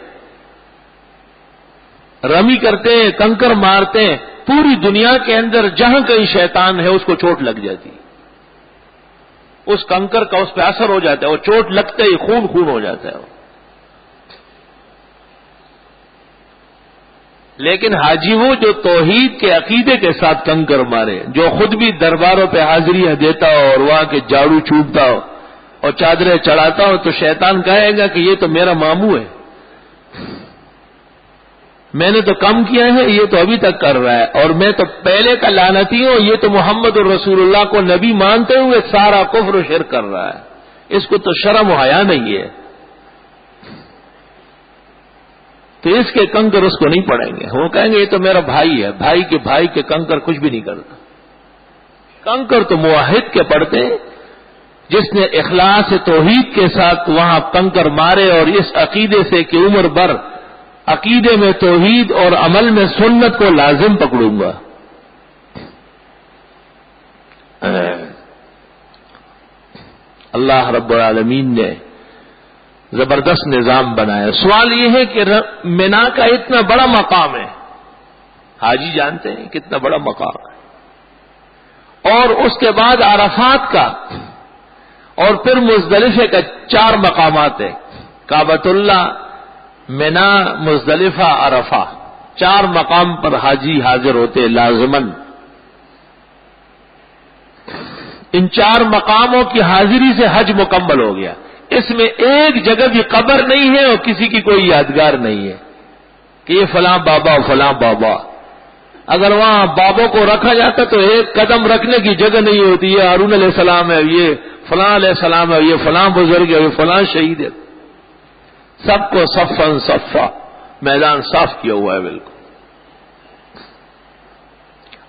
[SPEAKER 2] رمی کرتے ہیں، کنکر مارتے ہیں، پوری دنیا کے اندر جہاں کہیں شیطان ہے اس کو چوٹ لگ جاتی، اس کنکر کا اس پہ اثر ہو جاتا ہے، وہ چوٹ لگتے ہی خون خون ہو جاتا ہے۔ لیکن حاجی وہ جو توحید کے عقیدے کے ساتھ کنکر مارے، جو خود بھی درباروں پہ حاضری دیتا ہو اور وہاں کے جھاڑو چوبتا ہو اور چادریں چڑھاتا ہو، تو شیطان کہے گا کہ یہ تو میرا ماموں ہے، میں نے تو کم کیا ہے، یہ تو ابھی تک کر رہا ہے، اور میں تو پہلے کا لعنتی ہوں، یہ تو محمد الرسول اللہ کو نبی مانتے ہوئے سارا کفر و شرک کر رہا ہے، اس کو تو شرم و حیا نہیں ہے، تو اس کے کنکر اس کو نہیں پڑیں گے۔ وہ کہیں گے یہ تو میرا بھائی ہے، بھائی کے کنکر کچھ بھی نہیں کرتا۔ کنکر تو موحد کے پڑتے ہیں، جس نے اخلاص توحید کے ساتھ وہاں کنکر مارے اور اس عقیدے سے کہ عمر بھر عقیدے میں توحید اور عمل میں سنت کو لازم پکڑوں گا۔ اللہ رب العالمین نے زبردست نظام بنایا۔ سوال یہ ہے کہ مینا کا اتنا بڑا مقام ہے، حاجی جانتے ہیں کتنا بڑا مقام ہے، اور اس کے بعد عرفات کا اور پھر مزدلفے کا 4 مقامات ہیں۔ کعبۃ اللہ، منا، مزدلفہ، عرفہ، 4 مقام پر حاجی حاضر ہوتے لازماً. ان 4 مقاموں کی حاضری سے حج مکمل ہو گیا. اس میں ایک جگہ بھی قبر نہیں ہے اور کسی کی کوئی یادگار نہیں ہے کہ یہ فلاں بابا فلاں بابا. اگر وہاں بابوں کو رکھا جاتا تو ایک قدم رکھنے کی جگہ نہیں ہوتی. یہ ہارون علیہ السلام ہے، یہ فلاں علیہ السلام ہے، یہ فلاں بزرگ ہے، یہ فلاں شہید ہے. سب کو صفاً صفا میدان صاف کیا ہوا ہے. بالکل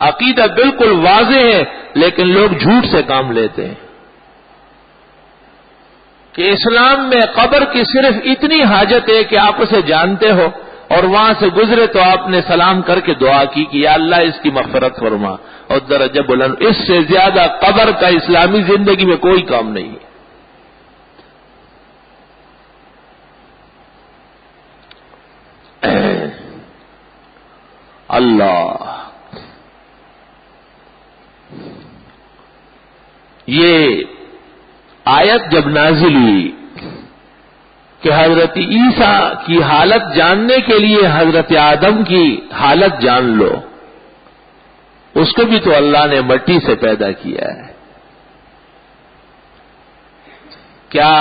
[SPEAKER 2] عقیدہ بالکل واضح ہے، لیکن لوگ جھوٹ سے کام لیتے ہیں کہ اسلام میں قبر کی صرف اتنی حاجت ہے کہ آپ اسے جانتے ہو اور وہاں سے گزرے تو آپ نے سلام کر کے دعا کی کہ یا اللہ اس کی مغفرت فرما اور درجہ بلند. اس سے زیادہ قبر کا اسلامی زندگی میں کوئی کام نہیں ہے. اللہ، یہ آیت جب نازل ہوئی کہ حضرت عیسیٰ کی حالت جاننے کے لیے حضرت آدم کی حالت جان لو. اس کو بھی تو اللہ نے مٹی سے پیدا کیا ہے. کیا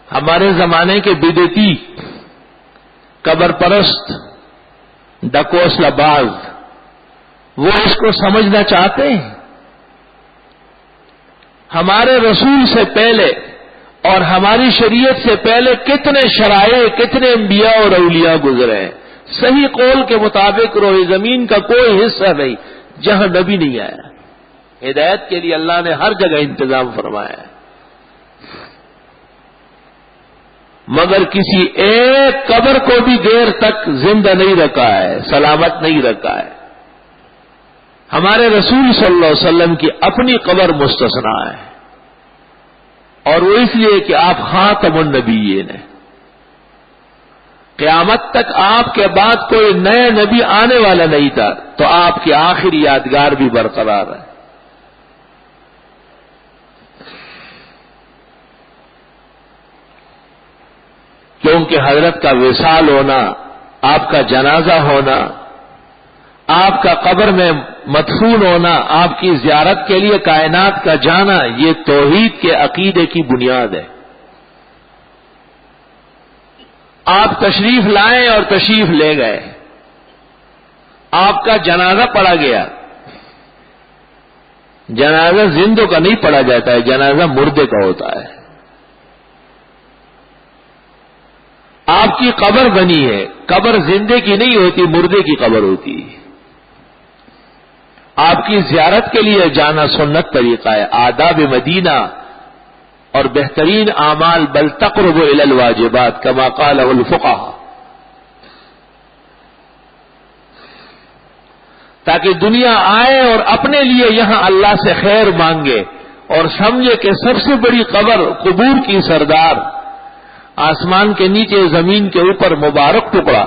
[SPEAKER 2] ہمارے زمانے کے بدعتی، قبر پرست، ڈکوسلہ باز وہ اس کو سمجھنا چاہتے ہیں؟ ہمارے رسول سے پہلے اور ہماری شریعت سے پہلے کتنے شرائع، کتنے انبیاء اور اولیاء گزرے ہیں. صحیح قول کے مطابق روئے زمین کا کوئی حصہ نہیں جہاں نبی نہیں آیا. ہدایت کے لیے اللہ نے ہر جگہ انتظام فرمایا ہے، مگر کسی ایک قبر کو بھی دیر تک زندہ نہیں رکھا ہے، سلامت نہیں رکھا ہے. ہمارے رسول صلی اللہ علیہ وسلم کی اپنی قبر مستثنا ہے، اور وہ اس لیے کہ آپ خاتم النبیین ہیں. قیامت تک آپ کے بعد کوئی نیا نبی آنے والا نہیں تھا، تو آپ کی آخری یادگار بھی برقرار ہے. کیونکہ حضرت کا وصال ہونا، آپ کا جنازہ ہونا، آپ کا قبر میں مدفون ہونا، آپ کی زیارت کے لیے کائنات کا جانا، یہ توحید کے عقیدے کی بنیاد ہے. آپ تشریف لائے اور تشریف لے گئے، آپ کا جنازہ پڑھا گیا. جنازہ زندوں کا نہیں پڑھا جاتا ہے، جنازہ مردے کا ہوتا ہے. آپ کی قبر بنی ہے، قبر زندے کی نہیں ہوتی، مردے کی قبر ہوتی ہے. آپ کی زیارت کے لیے جانا سنت طریقہ ہے، آداب مدینہ اور بہترین اعمال بل تقرب الی الواجبات کما قال الفقہاء، تاکہ دنیا آئے اور اپنے لیے یہاں اللہ سے خیر مانگے اور سمجھے کہ سب سے بڑی قبر قبور کی سردار، آسمان کے نیچے زمین کے اوپر مبارک ٹکڑا،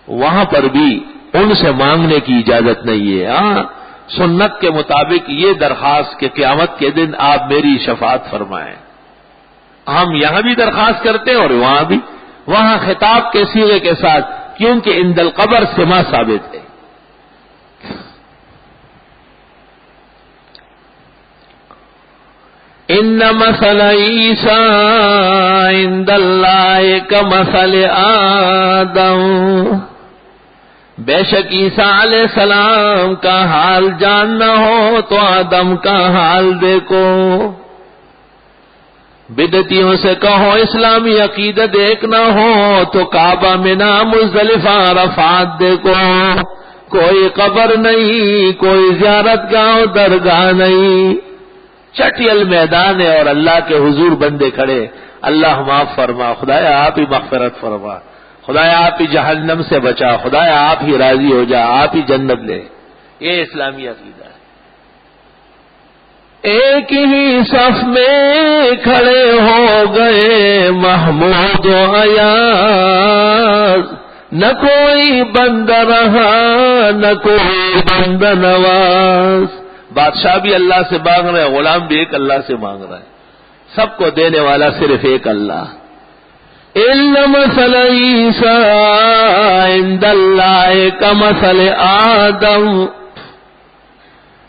[SPEAKER 2] وہاں پر بھی ان سے مانگنے کی اجازت نہیں ہے. ہاں سنت کے مطابق یہ درخواست کہ قیامت کے دن آپ میری شفاعت فرمائیں، ہم یہاں بھی درخواست کرتے ہیں اور وہاں بھی. وہاں خطاب کے صیغے کے ساتھ، کیونکہ عند القبر سما ثابت ہے. ان مثل عیسیٰ عند اللہ کمثل آدم، بے شک عیسیٰ علیہ السلام کا حال جاننا ہو تو آدم کا حال دیکھو. بدعتیوں سے کہو اسلامی عقیدہ دیکھنا ہو تو کعبہ منا مزدلفہ عرفات دیکھو. کوئی قبر نہیں، کوئی زیارت گاہ درگاہ نہیں، چٹیل میدان ہے اور اللہ کے حضور بندے کھڑے. اللہ معاف فرما، خدایا آپ ہی مغفرت فرما، خدایا آپ ہی جہنم سے بچا، خدایا آپ ہی راضی ہو جا، آپ ہی جنت لے. یہ اسلامی عقیدہ ہے. ایک ہی صف میں کھڑے ہو گئے محمود و ایاز، نہ کوئی بندہ رہا نہ کوئی بندہ نواز. بادشاہ بھی اللہ سے مانگ رہے ہیں، غلام بھی ایک اللہ سے مانگ رہا ہے. سب کو دینے والا صرف ایک اللہ. ان مثل عیسیٰ عند اللہ کمثل آدم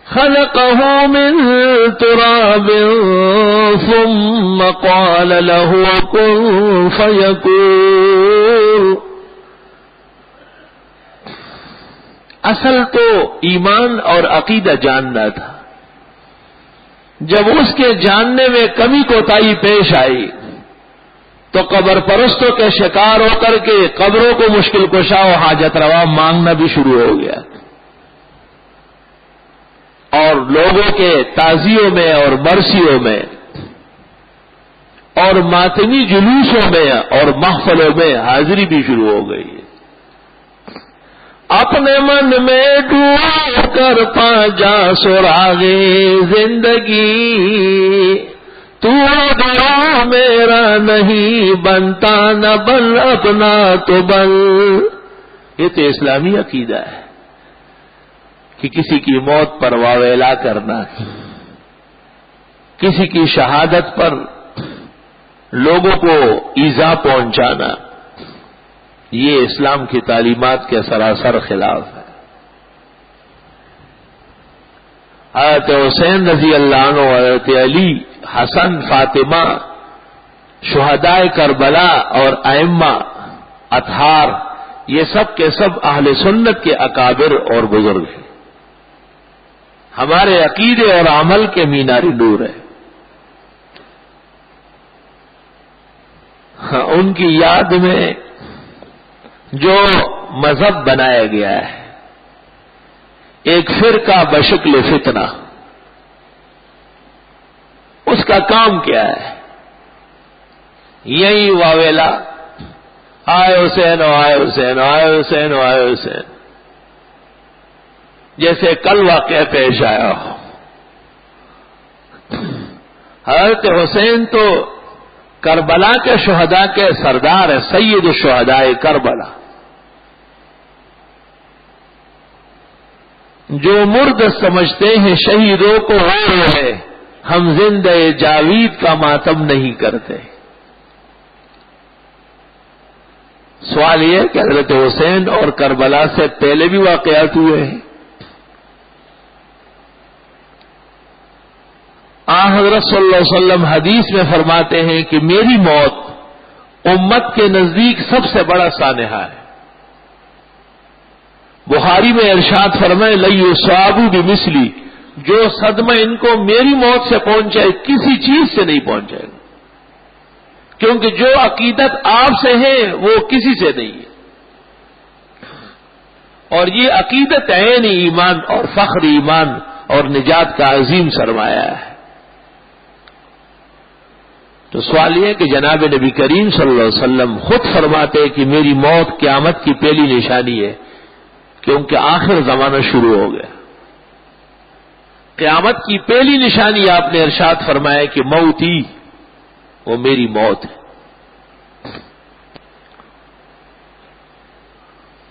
[SPEAKER 2] خلقه من تراب ثم قال له كن فيكون. اصل تو ایمان اور عقیدہ جاننا تھا. جب اس کے جاننے میں کمی کوتاہی پیش آئی تو قبر پرستوں کے شکار ہو کر کے قبروں کو مشکل کشا و حاجت روا مانگنا بھی شروع ہو گیا، اور لوگوں کے تعزیوں میں اور برسیوں میں اور ماتمی جلوسوں میں اور محفلوں میں حاضری بھی شروع ہو گئی. اپنے من میں ڈوب کر پا جا سراغے زندگی، تو بڑا میرا نہیں بنتا نہ بن اپنا تو بن. یہ تو اسلامی عقیدہ ہے کہ کسی کی موت پر واویلا کرنا، کسی کی شہادت پر لوگوں کو ایذا پہنچانا، یہ اسلام کی تعلیمات کے سراسر خلاف ہے. حضرت حسین رضی اللہ عنہ، حضرت علی، حسن، فاطمہ، شہدائے کربلا اور ائمہ اطہار، یہ سب کے سب اہل سنت کے اکابر اور بزرگ ہیں. ہمارے عقیدے اور عمل کے میناری نور ہے. ان کی یاد میں جو مذہب بنایا گیا ہے، ایک فرقہ بشکل فتنہ، اس کا کام کیا ہے؟ یہی واویلا، آئے حسین آئے حسین آئے حسین آئے حسین، جیسے کل واقعہ پیش آیا ہو. حضرت حسین تو کربلا کے شہداء کے سردار ہے، سید الشہداء کربلا. جو مرد سمجھتے ہیں شہیدوں کو وہ ہے، ہم زندہ جاوید کا ماتم نہیں کرتے. سوال یہ کہ حضرت حسین اور کربلا سے پہلے بھی واقعات ہوئے ہیں. حضرت صلی اللہ علیہ وسلم حدیث میں فرماتے ہیں کہ میری موت امت کے نزدیک سب سے بڑا سانحہ ہے. بخاری میں ارشاد فرمائے لَيُصَابُ بِمِثْلِي، جو صدمہ ان کو میری موت سے پہنچے کسی چیز سے نہیں پہنچے گا، کیونکہ جو عقیدت آپ سے ہے وہ کسی سے نہیں ہے. اور یہ عقیدت عین ایمان اور فخر ایمان اور نجات کا عظیم سرمایہ ہے. تو سوال یہ کہ جناب نبی کریم صلی اللہ علیہ وسلم خود فرماتے ہیں کہ میری موت قیامت کی پہلی نشانی ہے، کیونکہ آخر زمانہ شروع ہو گیا. قیامت کی پہلی نشانی آپ نے ارشاد فرمایا کہ موتی، وہ میری موت ہے.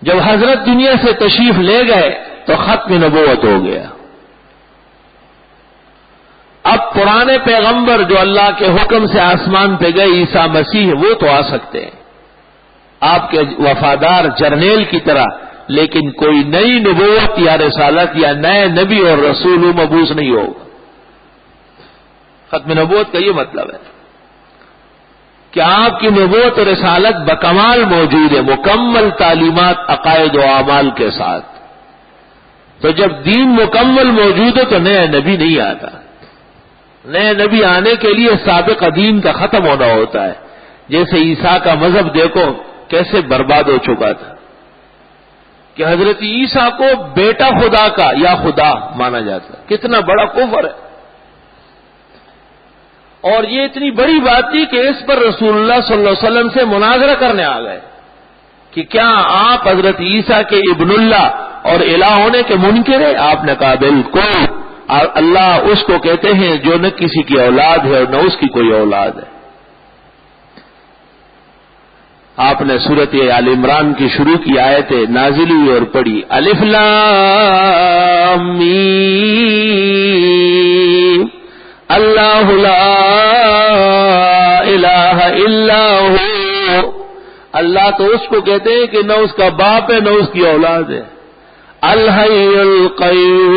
[SPEAKER 2] جب حضرت دنیا سے تشریف لے گئے تو ختم نبوت ہو گیا. اب پرانے پیغمبر جو اللہ کے حکم سے آسمان پہ گئے عیسیٰ مسیح، وہ تو آ سکتے ہیں آپ کے وفادار جرنیل کی طرح، لیکن کوئی نئی نبوت یا رسالت یا نئے نبی اور رسول مبعوث نہیں ہوگا. ختم نبوت کا یہ مطلب ہے کہ آپ کی نبوت اور رسالت بکمال موجود ہے، مکمل تعلیمات، عقائد و اعمال کے ساتھ. تو جب دین مکمل موجود ہو تو نیا نبی نہیں آتا. نئے نبی آنے کے لیے سابق دین کا ختم ہونا ہوتا ہے. جیسے عیسیٰ کا مذہب دیکھو کیسے برباد ہو چکا تھا کہ حضرت عیسیٰ کو بیٹا خدا کا یا خدا مانا جاتا. کتنا بڑا کفر ہے. اور یہ اتنی بڑی بات تھی کہ اس پر رسول اللہ صلی اللہ علیہ وسلم سے مناظرہ کرنے آ گئے کہ کیا آپ حضرت عیسیٰ کے ابن اللہ اور الہ ہونے کے منکر ہیں؟ آپ نے کہا بالکل، اللہ اس کو کہتے ہیں جو نہ کسی کی اولاد ہے اور نہ اس کی کوئی اولاد ہے. آپ نے سورۃ آل عمران کی شروع کی آیتیں نازل ہوئی اور پڑھی الف لام میم اللہ لا الہ الا ہو، اللہ تو اس کو کہتے ہیں کہ نہ اس کا باپ ہے نہ اس کی اولاد ہے. الحی القیوم،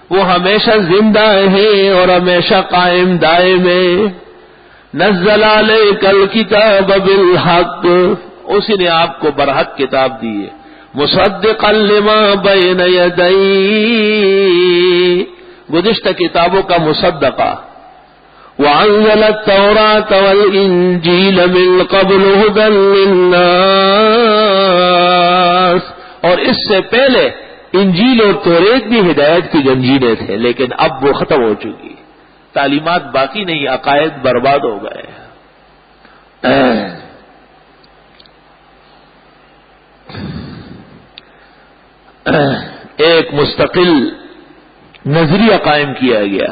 [SPEAKER 2] وہ ہمیشہ زندہ ہے اور ہمیشہ قائم دائم ہے. نزل علیک الکتاب بالحق، اسی نے آپ کو برحق کتاب دی ہے. مصدقا لما بین یدیہ، گزشتہ کتابوں کا مصدقہ. وَأَنزَلَ التَّوْرَاةَ وَالْإِنجِيلَ مِن قَبْلُ هُدًى لِّلنَّاسِ، اور اس سے پہلے انجیل اور توریت بھی ہدایت کی گنجیلیں تھے، لیکن اب وہ ختم ہو چکی، تعلیمات باقی نہیں، عقائد برباد ہو گئے. ایک مستقل نظریہ قائم کیا گیا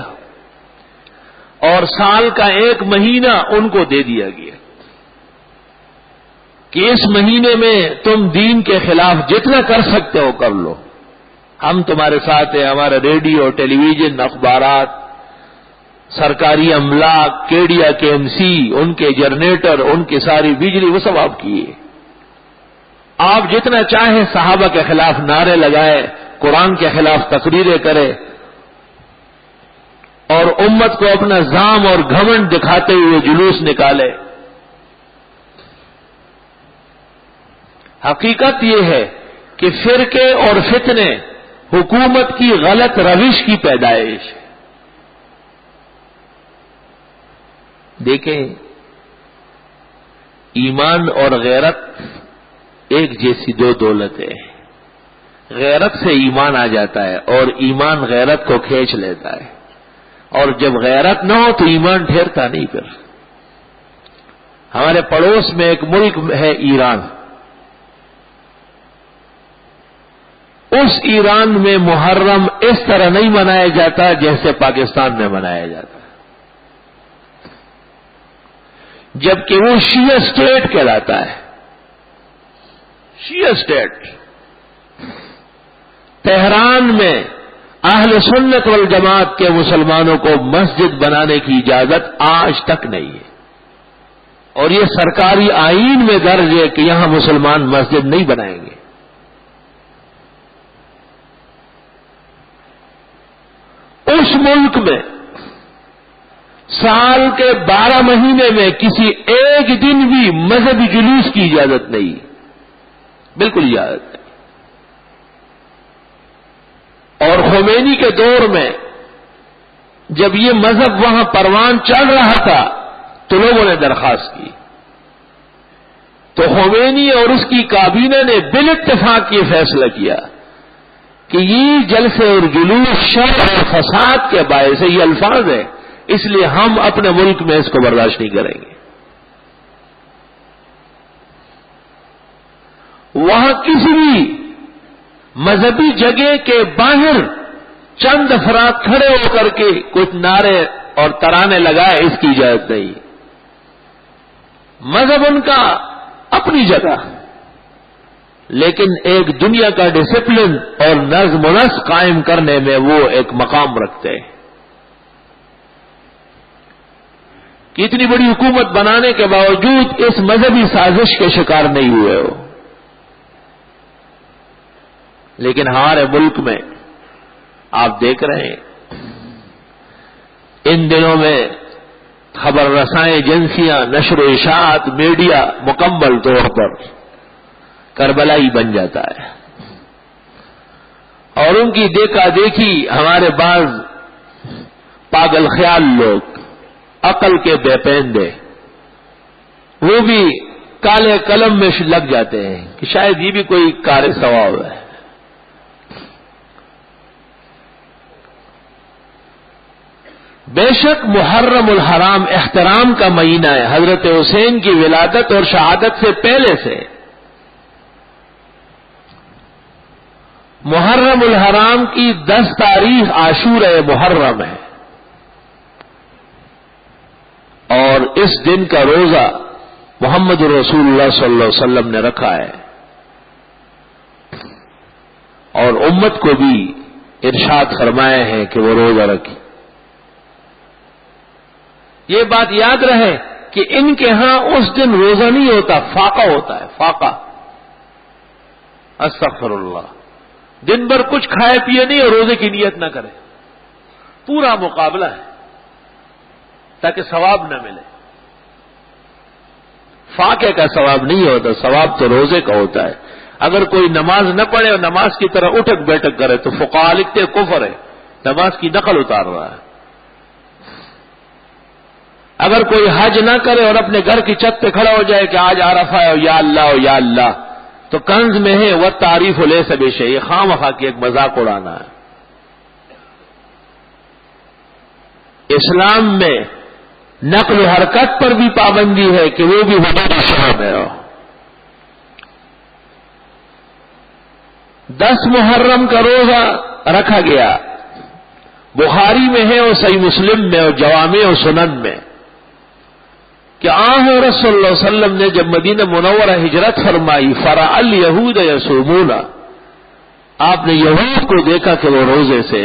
[SPEAKER 2] اور سال کا ایک مہینہ ان کو دے دیا گیا کہ اس مہینے میں تم دین کے خلاف جتنا کر سکتے ہو کر لو، ہم تمہارے ساتھ ہیں. ہمارا ریڈیو، ٹیلی ویژن، اخبارات، سرکاری املاک، کیڈیا کے ایم سی، ان کے جنریٹر، ان کی ساری بجلی، وہ سب آپ کی ہے. آپ جتنا چاہیں صحابہ کے خلاف نعرے لگائے، قرآن کے خلاف تقریریں کرے اور امت کو اپنا زام اور گھمنڈ دکھاتے ہوئے جلوس نکالے. حقیقت یہ ہے کہ فرقے اور فتنے حکومت کی غلط روش کی پیدائش. دیکھیں، ایمان اور غیرت ایک جیسی دو دولتیں. غیرت سے ایمان آ جاتا ہے اور ایمان غیرت کو کھینچ لیتا ہے، اور جب غیرت نہ ہو تو ایمان ٹھہرتا نہیں. پھر ہمارے پڑوس میں ایک ملک ہے ایران. اس ایران میں محرم اس طرح نہیں منایا جاتا جیسے پاکستان میں منایا جاتا ہے، جبکہ وہ شیعہ اسٹیٹ کہلاتا ہے. شیعہ اسٹیٹ. تہران میں اہل سنت والجماعت کے مسلمانوں کو مسجد بنانے کی اجازت آج تک نہیں ہے، اور یہ سرکاری آئین میں درج ہے کہ یہاں مسلمان مسجد نہیں بنائیں گے. اس ملک میں سال کے 12 مہینے میں کسی ایک دن بھی مذہبی جلوس کی اجازت نہیں، بالکل اجازت نہیں. اور خمینی کے دور میں جب یہ مذہب وہاں پروان چڑھ رہا تھا تو لوگوں نے درخواست کی، تو خمینی اور اس کی کابینہ نے بالاتفاق یہ فیصلہ کیا کہ یہ جلسے اور جلوس شر اور فساد کے باعث ہے، یہ الفاظ ہے، اس لیے ہم اپنے ملک میں اس کو برداشت نہیں کریں گے. وہاں کسی بھی مذہبی جگہ کے باہر چند افراد کھڑے ہو کر کے کچھ نعرے اور ترانے لگائے، اس کی اجازت نہیں. مذہب ان کا اپنی جگہ، لیکن ایک دنیا کا ڈسپلن اور نظم و نسق قائم کرنے میں وہ ایک مقام رکھتے ہیں. کہ اتنی بڑی حکومت بنانے کے باوجود اس مذہبی سازش کے شکار نہیں ہوئے ہو. لیکن ہمارے ملک میں آپ دیکھ رہے ہیں ان دنوں میں خبر رسائیں ایجنسیاں، نشر و اشاعت، میڈیا مکمل طور پر کربلائی بن جاتا ہے، اور ان کی دیکھا دیکھی ہمارے بعض پاگل خیال لوگ، عقل کے بے پیندے، وہ بھی کالے قلم میں لگ جاتے ہیں کہ شاید یہ بھی کوئی کار ثواب ہے. بے شک محرم الحرام احترام کا مہینہ ہے. حضرت حسین کی ولادت اور شہادت سے پہلے سے محرم الحرام کی 10 تاریخ عاشورہ محرم ہے، اور اس دن کا روزہ محمد رسول اللہ صلی اللہ علیہ وسلم نے رکھا ہے، اور امت کو بھی ارشاد فرمائے ہیں کہ وہ روزہ رکھے. یہ بات یاد رہے کہ ان کے ہاں اس دن روزہ نہیں ہوتا، فاقہ ہوتا ہے، فاقہ. استغفر اللہ. دن بھر کچھ کھائے پیے نہیں اور روزے کی نیت نہ کرے، پورا مقابلہ ہے تاکہ ثواب نہ ملے. فاقے کا ثواب نہیں ہوتا، ثواب تو روزے کا ہوتا ہے. اگر کوئی نماز نہ پڑھے اور نماز کی طرح اٹھک بیٹھک کرے تو فقہاء لکھتے کفر ہے، نماز کی نقل اتار رہا ہے. اگر کوئی حج نہ کرے اور اپنے گھر کی چھت پہ کھڑا ہو جائے کہ آج عرفہ ہے یا اللہ یا اللہ، تو کنز میں ہے وہ تعریف لے سبے شے، یہ خواہ مخواہ کی ایک مذاق اڑانا ہے. اسلام میں نقل و حرکت پر بھی پابندی ہے کہ وہ بھی حدود شرع میں ہو. 10 محرم کا روزہ رکھا گیا، بخاری میں ہے اور صحیح مسلم میں اور جوامع و سنن میں کہ رسول اللہ صلی اللہ علیہ وسلم نے جب مدینہ منورہ ہجرت فرمائی، فرأى اليہود یصومون، آپ نے یہود کو دیکھا کہ وہ روزے سے،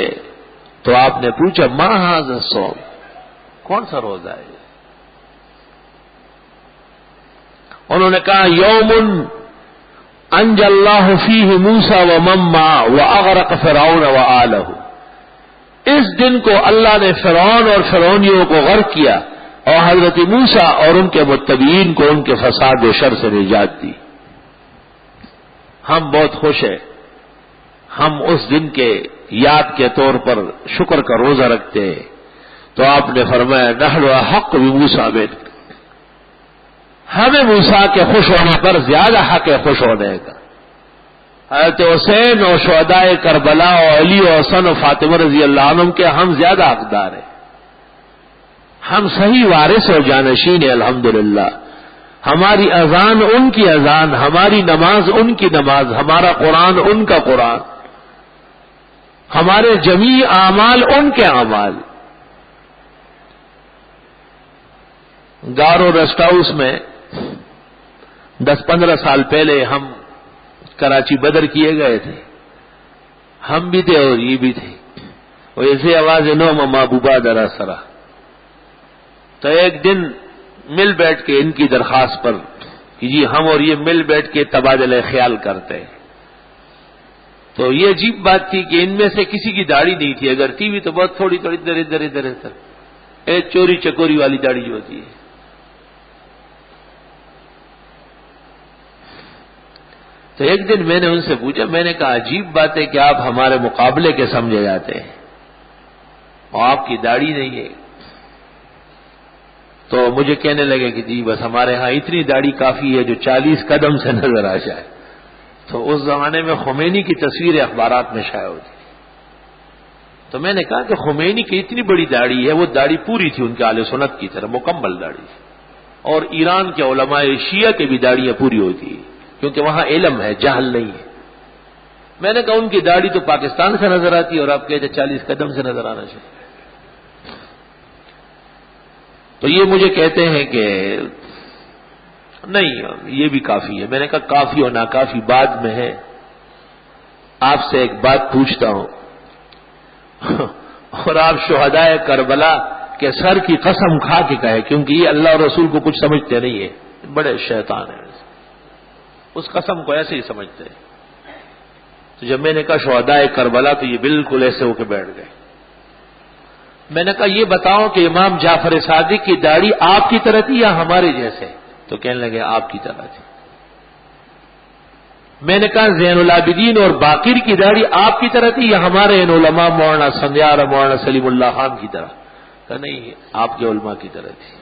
[SPEAKER 2] تو آپ نے پوچھا ما ھذا الصوم، کون سا روزہ ہے؟ انہوں نے کہا یوم انجى اللہ فیہ موسیٰ ومن معہ واغرق فرعون وآلہ، اس دن کو اللہ نے فرعون اور فرعونیوں کو غرق کیا اور حضرت موسیٰ اور ان کے متبعین کو ان کے فساد و شر سے نجات دی. ہم بہت خوش ہیں، ہم اس دن کے یاد کے طور پر شکر کا روزہ رکھتے ہیں. تو آپ نے فرمایا نحن احق بموسیٰ منک، ہمیں موسیٰ کے خوش ہونے پر زیادہ حق ہے خوش ہونے کا. حضرت حسین اور شہدائے کربلا اور علی اور حسن اور فاطمہ رضی اللہ عنہم کے ہم زیادہ حقدار ہیں، ہم صحیح وارث اور جانشین ہیں الحمدللہ. ہماری اذان ان کی اذان، ہماری نماز ان کی نماز، ہمارا قرآن ان کا قرآن، ہمارے جمیع اعمال ان کے اعمال. گارو ریسٹ ہاؤس میں 10-15 سال پہلے ہم کراچی بدر کیے گئے تھے، ہم بھی تھے اور یہ بھی تھے. وہ ایسے آواز نو محبوبہ درا سرا. تو ایک دن مل بیٹھ کے ان کی درخواست پر کہ جی ہم اور یہ مل بیٹھ کے تبادلہ خیال کرتے ہیں. تو یہ عجیب بات تھی کہ ان میں سے کسی کی داڑھی نہیں تھی، اگر تھی بھی تو بہت تھوڑی تھوڑی ادھر چوری چکوری والی داڑھی جو ہوتی ہے. تو ایک دن میں نے ان سے پوچھا، میں نے کہا عجیب بات ہے کہ آپ ہمارے مقابلے کے سمجھے جاتے ہیں اور آپ کی داڑھی نہیں ہے. تو مجھے کہنے لگے کہ جی بس ہمارے ہاں اتنی داڑھی کافی ہے جو 40 قدم سے نظر آ جائے. تو اس زمانے میں خمینی کی تصویر اخبارات میں شائع ہوتی. تو میں نے کہا کہ خمینی کی اتنی بڑی داڑھی ہے، وہ داڑھی پوری تھی ان کے اہل سنت کی طرح، مکمل داڑھی. اور ایران کے علماء شیعہ کی بھی داڑیاں پوری ہوتی ہیں کیونکہ وہاں علم ہے، جہل نہیں ہے. میں نے کہا ان کی داڑھی تو پاکستان سے نظر آتی ہے اور آپ کہتے 40 قدم سے نظر آنا چاہیے. تو یہ مجھے کہتے ہیں کہ نہیں یہ بھی کافی ہے. میں نے کہا کافی اور ناکافی بعد میں ہے. آپ سے ایک بات پوچھتا ہوں اور آپ شہدائے کربلا کے سر کی قسم کھا کے کہے، کیونکہ یہ اللہ اور رسول کو کچھ سمجھتے نہیں ہے، بڑے شیطان ہیں، اس قسم کو ایسے ہی سمجھتے ہیں. تو جب میں نے کہا شہدائے کربلا تو یہ بالکل ایسے ہو کے بیٹھ گئے. میں نے کہا یہ بتاؤ کہ امام جعفر صادق کی داڑھی آپ کی طرح تھی یا ہمارے جیسے؟ تو کہنے لگے آپ کی طرح تھی. میں نے کہا زین العابدین اور باقر کی داڑھی آپ کی طرح تھی یا ہمارے ان علماء مولانا سندیار اور مولانا سلیم اللہ خان کی طرح؟ کہا نہیں آپ کے علماء کی طرح تھی.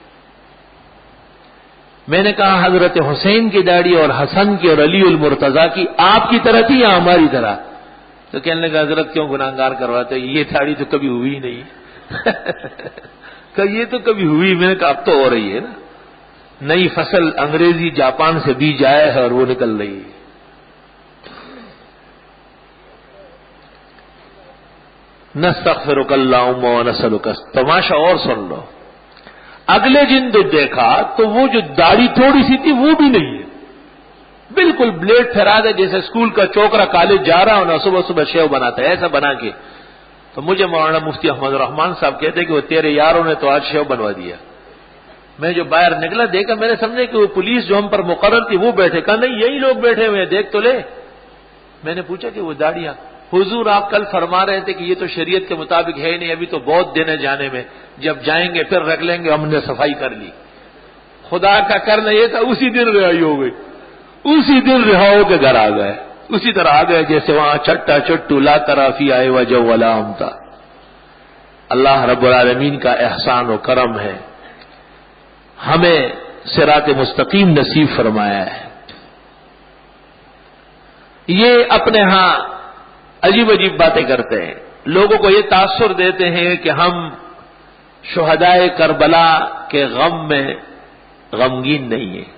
[SPEAKER 2] میں نے کہا حضرت حسین کی داڑھی اور حسن کی اور علی المرتضیٰ کی آپ کی طرح تھی یا ہماری طرح؟ تو کہنے لگا حضرت کیوں گناہگار کرواتے، یہ داڑھی تو کبھی ہوئی نہیں. کہ یہ تو کبھی ہوئی. میں نے کہا اب تو ہو رہی ہے نا، نئی فصل انگریزی جاپان سے بیج آیا ہے اور وہ نکل رہی ہے. نستغفرک اللہم ونسألک. تماشا اور سن لو، اگلے دن جو دیکھا تو وہ جو داڑھی تھوڑی سی تھی وہ بھی نہیں ہے، بالکل بلیڈ پھیرا دے جیسے اسکول کا چوکرا کالج جا رہا ہو نا، صبح صبح شیو بناتا ہے ایسا بنا کے تو مجھے مولانا مفتی احمد الرحمان صاحب کہتے کہ وہ تیرے یاروں نے تو آج شو بنوا دیا. میں جو باہر نکلا دیکھا میں نے سمجھا کہ وہ پولیس جو ہم پر مقرر تھی وہ بیٹھے. کہا نہیں یہی لوگ بیٹھے ہوئے ہیں دیکھ تو لے. میں نے پوچھا کہ وہ داڑیاں حضور آپ کل فرما رہے تھے کہ یہ تو شریعت کے مطابق ہے نہیں, ابھی تو بہت دن ہے جانے میں, جب جائیں گے پھر رکھ لیں گے. ہم نے صفائی کر لی. خدا کا کرنا یہ تھا اسی دن رہائی ہو گئی, اسی دن رہا ہو کے گھر آ گئے. اسی طرح آ گئے جیسے وہاں چٹا چٹو لا ترافی آئے وجہ ولا امتا. اللہ رب العالمین کا احسان و کرم ہے, ہمیں صراط مستقیم نصیب فرمایا ہے. یہ اپنے ہاں عجیب عجیب باتیں کرتے ہیں, لوگوں کو یہ تاثر دیتے ہیں کہ ہم شہدائے کربلا کے غم میں غمگین نہیں ہیں.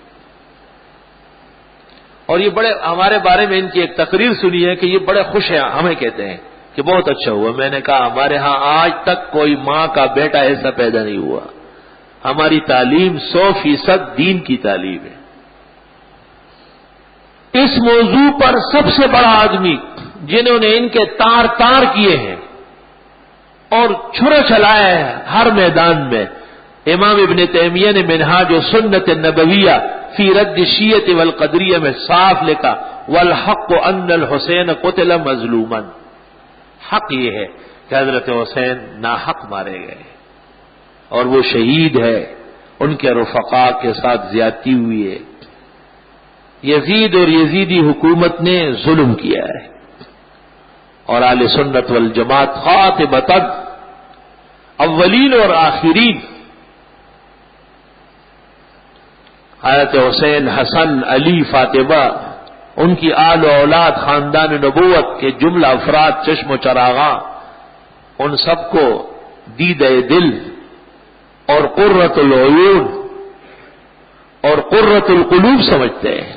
[SPEAKER 2] اور یہ بڑے ہمارے بارے میں ان کی ایک تقریر سنی ہے کہ یہ بڑے خوش ہیں, ہمیں کہتے ہیں کہ بہت اچھا ہوا. میں نے کہا ہمارے ہاں آج تک کوئی ماں کا بیٹا ایسا پیدا نہیں ہوا. ہماری تعلیم 100% دین کی تعلیم ہے. اس موضوع پر سب سے بڑا آدمی جنہوں نے ان کے تار تار کیے ہیں اور چھرے چلایا ہے ہر میدان میں, امام ابن تیمیہ نے منہاج سنت نبویہ فی رد شیعۃ والقدریہ میں صاف لکھا والحق ان الحسین قتل مظلوما. حق یہ ہے کہ حضرت حسین ناحق مارے گئے اور وہ شہید ہے, ان کے رفقاء کے ساتھ زیادتی ہوئی ہے. یزید اور یزیدی حکومت نے ظلم کیا ہے اور اہل سنت والجماعت خاطبتاً اولین اور آخرین حضرت حسین, حسن, علی, فاطمہ, ان کی آل و اولاد, خاندان نبوت کے جملہ افراد چشم و چراغاں, ان سب کو دیدہ دل اور قرۃ العیون اور قرۃ القلوب سمجھتے ہیں.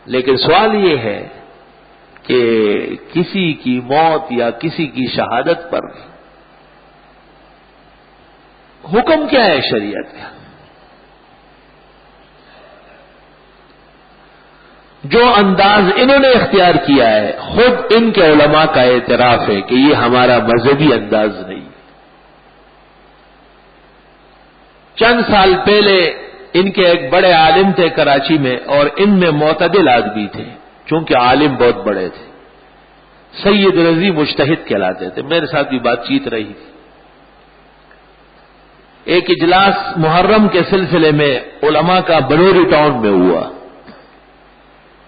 [SPEAKER 2] لیکن سوال یہ ہے کہ کسی کی موت یا کسی کی شہادت پر حکم کیا ہے شریعت کا؟ جو انداز انہوں نے اختیار کیا ہے خود ان کے علماء کا اعتراف ہے کہ یہ ہمارا مذہبی انداز نہیں. چند سال پہلے ان کے ایک بڑے عالم تھے کراچی میں, اور ان میں معتدل آدمی تھے, چونکہ عالم بہت بڑے تھے, سید رضی مجتہد کہلاتے تھے. میرے ساتھ بھی بات چیت رہی تھی. ایک اجلاس محرم کے سلسلے میں علماء کا بنوری ٹاؤن میں ہوا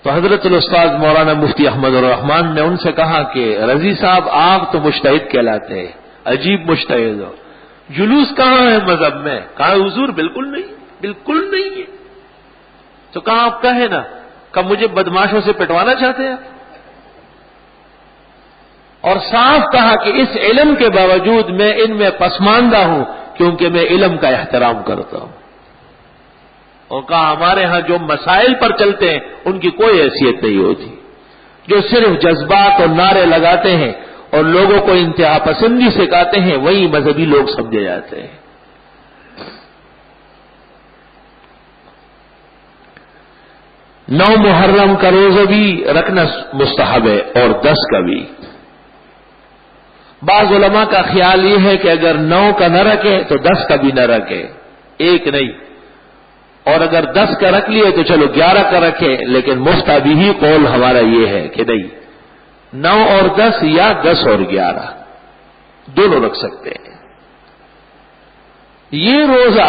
[SPEAKER 2] تو حضرت الاستاذ مولانا مفتی احمد الرحمان نے ان سے کہا کہ رضی صاحب آپ تو مجتہد کہلاتے ہیں, عجیب مجتہد ہو, جلوس کہاں ہے مذہب میں؟ کہا حضور بالکل نہیں, بالکل نہیں ہے. تو کہا آپ کہیں نا, کہ مجھے بدماشوں سے پٹوانا چاہتے ہیں؟ اور صاف کہا کہ اس علم کے باوجود میں ان میں پسماندہ ہوں کیونکہ میں علم کا احترام کرتا ہوں. اور کہا ہمارے ہاں جو مسائل پر چلتے ہیں ان کی کوئی حیثیت نہیں ہوتی, جو صرف جذبات اور نعرے لگاتے ہیں اور لوگوں کو انتہا پسندی سکھاتے ہیں وہی مذہبی لوگ سمجھے جاتے ہیں. 9 محرم کا روزہ بھی رکھنا مستحب ہے اور 10 کا بھی. بعض علماء کا خیال یہ ہے کہ اگر 9 کا نہ رکھے تو 10 کا بھی نہ رکھے, ایک نہیں, اور اگر 10 کا رکھ لیے تو چلو 11 کا رکھے. لیکن مفتابی قول ہمارا یہ ہے کہ نہیں, 9 اور 10 یا 10 اور 11 دونوں رکھ سکتے ہیں. یہ روزہ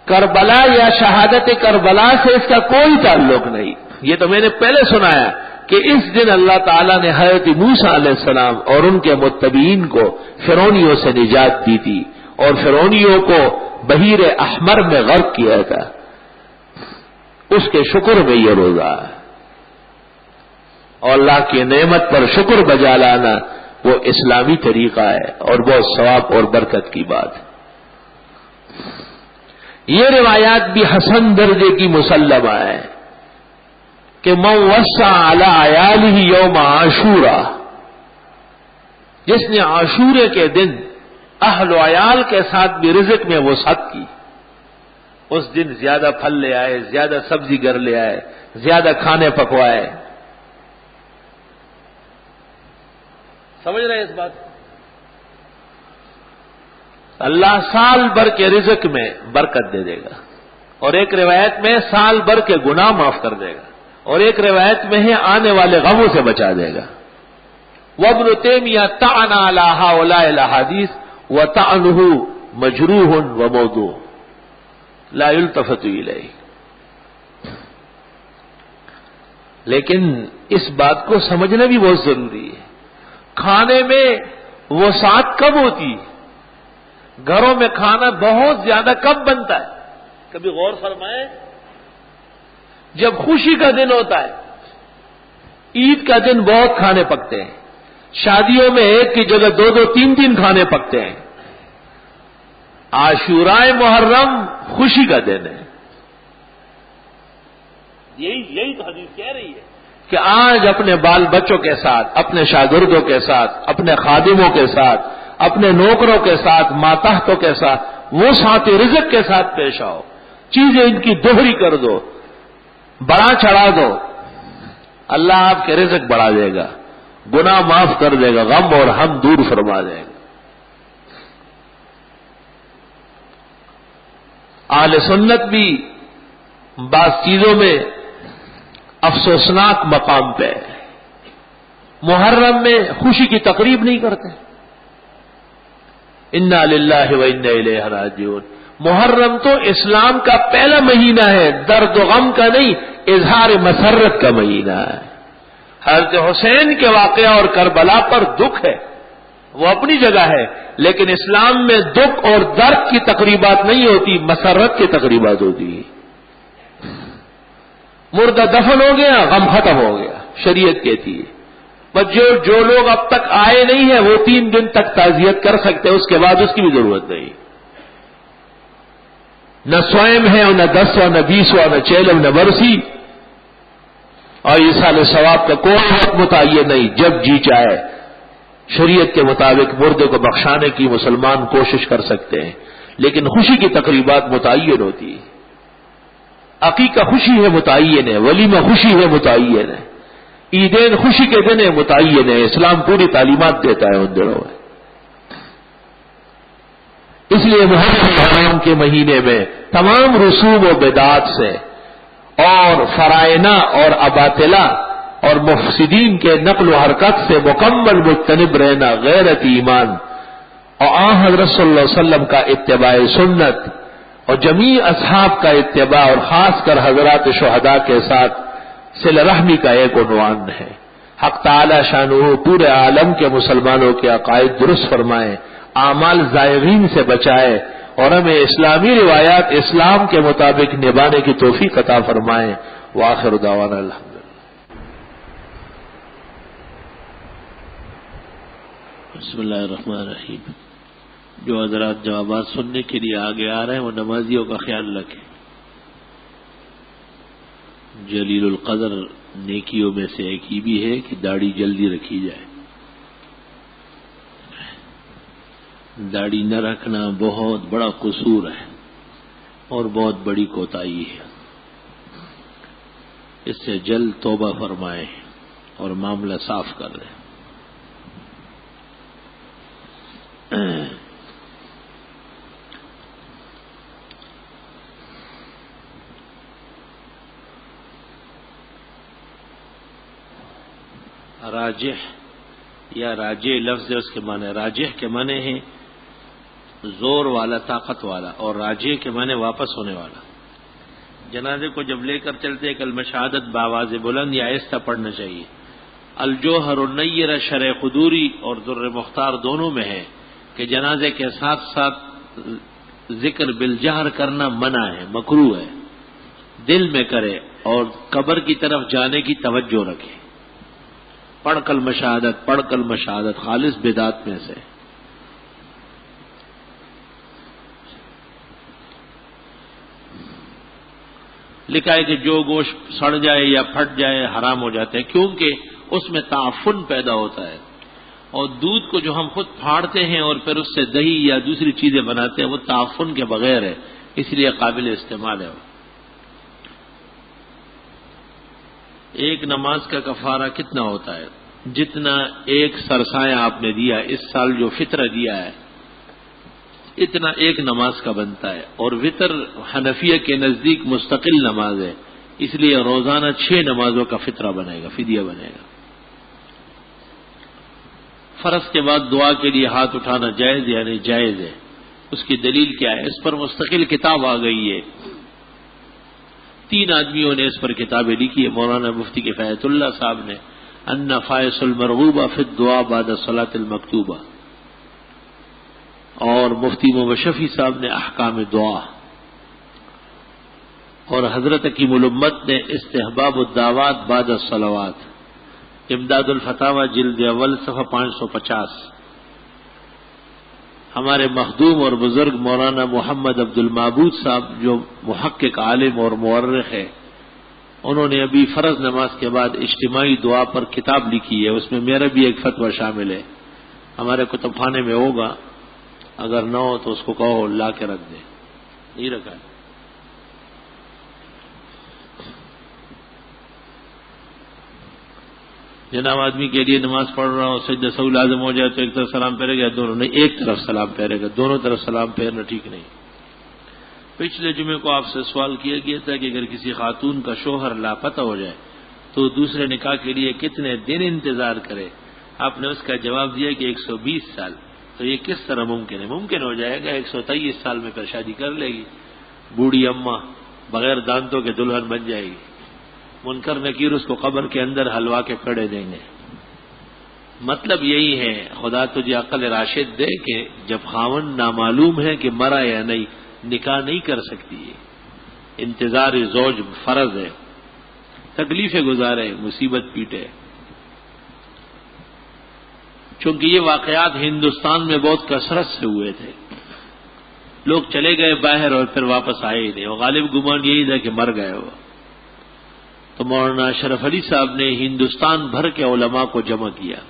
[SPEAKER 2] کربلا یا شہادت کربلا سے اس کا کوئی تعلق نہیں. یہ تو میں نے پہلے سنایا کہ اس دن اللہ تعالیٰ نے حضرت موسیٰ علیہ السلام اور ان کے متبعین کو فرعونیوں سے نجات دی تھی اور فرعونیوں کو بحیر احمر میں غرق کیا تھا. اس کے شکر میں یہ روزہ ہے, اور اللہ کی نعمت پر شکر بجا لانا وہ اسلامی طریقہ ہے اور بہت ثواب اور برکت کی بات ہے. یہ روایات بھی حسن درجے کی مسلمہ ہے کہ من وسع علی عیالہ یوم عاشورہ, جس نے عاشورے کے دن اہل و عیال کے ساتھ بھی رزق میں وسعت کی, اس دن زیادہ پھل لے آئے, زیادہ سبزی گھر لے آئے, زیادہ کھانے پکوائے. سمجھ رہے ہیں اس بات کو؟ اللہ سال بھر کے رزق میں برکت دے دے گا، اور ایک روایت میں سال بھر کے گناہ معاف کر دے گا، اور ایک روایت میں ہے آنے والے غموں سے بچا دے گا۔ وابن تیمیہ طعن علی ہؤلاء الاحادیث وطعنہ مجروح وموضوع لا یلتفت الیہ۔ لیکن اس بات کو سمجھنا بھی بہت ضروری ہے، کھانے میں وسعت کب ہوتی ہے؟ گھروں میں کھانا بہت زیادہ کب بنتا ہے؟ کبھی غور فرمائیں، جب خوشی کا دن ہوتا ہے، عید کا دن بہت کھانے پکتے ہیں، شادیوں میں ایک کی جگہ 2 3 کھانے پکتے ہیں۔ عاشورائے محرم خوشی کا دن ہے، یہی تو حدیث کہہ رہی ہے کہ آج اپنے بال بچوں کے ساتھ، اپنے شاگردوں کے ساتھ، اپنے خادموں کے ساتھ، اپنے نوکروں کے ساتھ، ماتحتوں کے ساتھ، وہ ساتھ رزق کے ساتھ پیش آؤ، چیزیں ان کی دوہری کر دو، بڑا چڑھا دو، اللہ آپ کے رزق بڑھا دے گا، گناہ معاف کر دے گا، غم اور ہم دور فرما دے گا۔ اہل سنت بھی بعض چیزوں میں افسوسناک مقام پہ ہے، محرم میں خوشی کی تقریب نہیں کرتے، انا للہ و انا الیہ راجعون۔ محرم تو اسلام کا پہلا مہینہ ہے، درد و غم کا نہیں، اظہار مسرت کا مہینہ ہے۔ حضرت حسین کے واقعہ اور کربلا پر دکھ ہے، وہ اپنی جگہ ہے، لیکن اسلام میں دکھ اور درد کی تقریبات نہیں ہوتی، مسرت کی تقریبات ہوتی ہے۔ مردہ دفن ہو گیا، غم ختم ہو گیا، شریعت کہتی ہے۔ بس جو لوگ اب تک آئے نہیں ہیں وہ 3 دن تک تعزیت کر سکتے، اس کے بعد اس کی بھی ضرورت نہیں۔ نہ سوئم ہے، نہ 10واں، نہ 20واں، نہ چیلم، نہ برسی، اور ایصال ثواب کا کوئی وقت متعین نہیں، جب جی چاہے شریعت کے مطابق مردے کو بخشانے کی مسلمان کوشش کر سکتے ہیں، لیکن خوشی کی تقریبات متعین ہوتی ہے۔ عقیقہ خوشی ہے، متعین ہے، ولیمہ خوشی ہے، متعین ہے، عیدین خوشی کے دن ہے، متعین ہے، اسلام پوری تعلیمات دیتا ہے ان دنوں میں۔ اس لیے محرم الحرام کے مہینے میں تمام رسوم و بدعات سے اور فرائنہ اور اباطلہ اور مفسدین کے نقل و حرکت سے مکمل مجتنب رہنا، غیرت ایمان اور آن حضرت صلی اللہ علیہ وسلم کا اتباع سنت اور جمیع اصحاب کا اتباع، اور خاص کر حضرات شہداء کے ساتھ صلہ رحمی کا ایک عنوان ہے۔ حق تعالی شانہ پورے عالم کے مسلمانوں کے عقائد درست فرمائے، اعمال زائغین سے بچائے، اور ہمیں اسلامی روایات اسلام کے مطابق نبھانے کی توفیق عطا فرمائے۔ وآخر دعوانا الحمدللہ۔ بسم اللہ الرحمن الرحیم۔ جو حضرات جوابات سننے کے لیے آگے آ رہے ہیں وہ نمازیوں کا خیال رکھیں۔ جلیل القدر نیکیوں میں سے ایک ہی بھی ہے کہ داڑھی جلدی رکھی جائے۔ داڑھی نہ رکھنا بہت بڑا قصور ہے اور بہت بڑی کوتاہی ہے، اس سے جلد توبہ فرمائیں اور معاملہ صاف کر دیں۔ راجح یا راجح لفظ ہے، اس کے معنی راجح کے معنی ہیں زور والا، طاقت والا، اور راجح کے معنی واپس ہونے والا۔ جنازے کو جب لے کر چلتے کلمہ شہادت بآواز بلند یا آہستہ پڑھنا چاہیے۔ الجوہر النیر شرح قدوری اور در مختار دونوں میں ہے کہ جنازے کے ساتھ ساتھ ذکر بالجہر کرنا منع ہے، مکروہ ہے، دل میں کرے اور قبر کی طرف جانے کی توجہ رکھے۔ پڑھ کلمہ شہادت خالص بدعت میں سے۔ لکھا ہے کہ جو گوشت سڑ جائے یا پھٹ جائے حرام ہو جاتے ہیں، کیونکہ اس میں تعفن پیدا ہوتا ہے، اور دودھ کو جو ہم خود پھاڑتے ہیں اور پھر اس سے دہی یا دوسری چیزیں بناتے ہیں وہ تعفن کے بغیر ہے، اس لیے قابل استعمال ہے۔ ایک نماز کا کفارہ کتنا ہوتا ہے؟ جتنا ایک سرسایہ آپ نے دیا اس سال جو فطرہ دیا ہے اتنا ایک نماز کا بنتا ہے، اور وطر حنفیہ کے نزدیک مستقل نماز ہے، اس لیے روزانہ 6 نمازوں کا فطرہ بنے گا، فدیہ بنے گا۔ فرض کے بعد دعا کے لیے ہاتھ اٹھانا جائز یعنی جائز ہے، اس کی دلیل کیا ہے؟ اس پر مستقل کتاب آ گئی ہے، 3 آدمیوں نے اس پر کتابیں لکھی ہے، مولانا مفتی کفایت اللہ صاحب نے النفائس المرغوبہ فی الدعاء بعد الصلاۃ المکتوبہ، اور مفتی محمد شفیع صاحب نے احکام دعا، اور حضرت حکیم الامت نے استحباب الدعوات بعد الصلوات، امداد الفتاوی جلد اول صفحہ 550۔ ہمارے مخدوم اور بزرگ مولانا محمد عبد المعبود صاحب جو محقق عالم اور مورخ ہے، انہوں نے ابھی فرض نماز کے بعد اجتماعی دعا پر کتاب لکھی ہے، اس میں میرا بھی ایک فتویٰ شامل ہے، ہمارے کتب خانے میں ہوگا، اگر نہ ہو تو اس کو کہو لا کے رکھ دیں، نہیں رکھا ہے۔ جناب آدمی کے لیے نماز پڑھ رہا ہو، سجدہ سہو لازم ہو جائے تو ایک طرف سلام پھیرے گا، دونوں نہیں، ایک طرف سلام پھیرے گا، دونوں طرف سلام پھیرنا ٹھیک نہیں۔ پچھلے جمعے کو آپ سے سوال کیا گیا تھا کہ اگر کسی خاتون کا شوہر لاپتہ ہو جائے تو دوسرے نکاح کے لیے کتنے دن انتظار کرے؟ آپ نے اس کا جواب دیا کہ 120 سال۔ تو یہ کس طرح ممکن ہے؟ ممکن ہو جائے گا، 123 سال میں پھر شادی کر لے گی، بوڑھی اماں بغیر دانتوں کے دلہن بن جائے گی، منکر نکیر اس کو قبر کے اندر حلوا کے کھڑے دیں گے۔ مطلب یہی ہے، خدا تجھے عقل راشد دے کہ جب خاوند نامعلوم ہے کہ مرا یا نہیں، نکاح نہیں کر سکتی ہے، انتظار زوج فرض ہے، تکلیفیں گزارے، مصیبت پیٹے۔ چونکہ یہ واقعات ہندوستان میں بہت کثرت سے ہوئے تھے، لوگ چلے گئے باہر اور پھر واپس آئے ہی نہیں، اور غالب گمان یہی تھا کہ مر گئے ہو۔ تو مولانا اشرف علی صاحب نے ہندوستان بھر کے علماء کو جمع کیا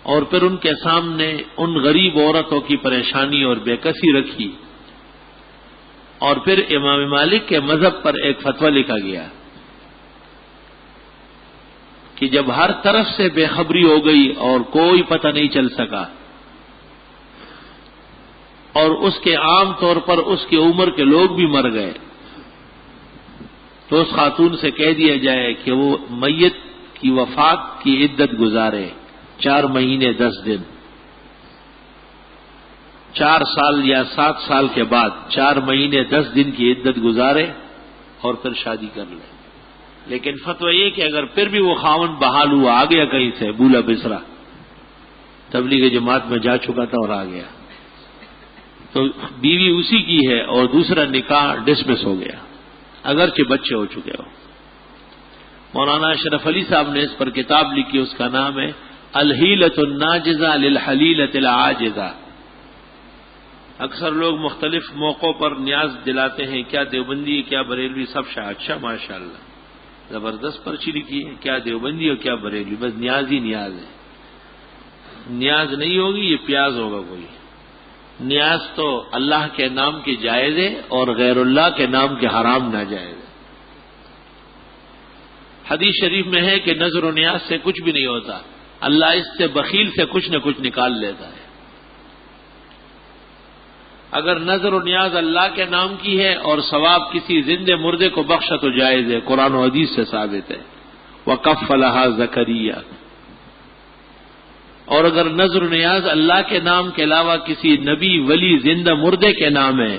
[SPEAKER 2] اور پھر ان کے سامنے ان غریب عورتوں کی پریشانی اور بے کسی رکھی، اور پھر امام مالک کے مذہب پر ایک فتویٰ لکھا گیا کہ جب ہر طرف سے بے خبری ہو گئی اور کوئی پتہ نہیں چل سکا، اور اس کے عام طور پر اس کی عمر کے لوگ بھی مر گئے، تو اس خاتون سے کہہ دیا جائے کہ وہ میت کی وفات کی عدت گزارے 4 مہینے 10 دن، 4 سال یا 7 سال کے بعد 4 مہینے 10 دن کی عدت گزارے اور پھر شادی کر لے۔ لیکن فتویٰ یہ کہ اگر پھر بھی وہ خاوند بحال ہوا، آ گیا کہیں سے بولا بسرا، تبلیغ جماعت میں جا چکا تھا اور آ گیا، تو بیوی اسی کی ہے اور دوسرا نکاح ڈسمس ہو گیا، اگرچہ بچے ہو چکے ہو۔ مولانا اشرف علی صاحب نے اس پر کتاب لکھی، اس کا نام ہے الحیلۃ الناجزہ للحلیلۃ العاجزہ۔ اکثر لوگ مختلف موقعوں پر نیاز دلاتے ہیں، کیا دیوبندی کیا بریلوی، سب اچھا ماشاءاللہ، زبردست پرچی لکھی ہے، کیا دیوبندی اور کیا بریلوی، بس نیاز ہی نیاز ہے۔ نیاز نہیں ہوگی یہ پیاز ہوگا کوئی۔ نیاز تو اللہ کے نام کی جائز ہے اور غیر اللہ کے نام کے حرام ناجائز ہے۔ حدیث شریف میں ہے کہ نظر و نیاز سے کچھ بھی نہیں ہوتا، اللہ اس سے بخیل سے کچھ نہ کچھ نکال لیتا ہے۔ اگر نظر و نیاز اللہ کے نام کی ہے اور ثواب کسی زندے مردے کو بخشا تو جائز ہے، قرآن و حدیث سے ثابت ہے۔ وَكَفَّلَهَا زَكَرِيَّا۔ اور اگر نظر و نیاز اللہ کے نام کے علاوہ کسی نبی ولی زندہ مردے کے نام ہے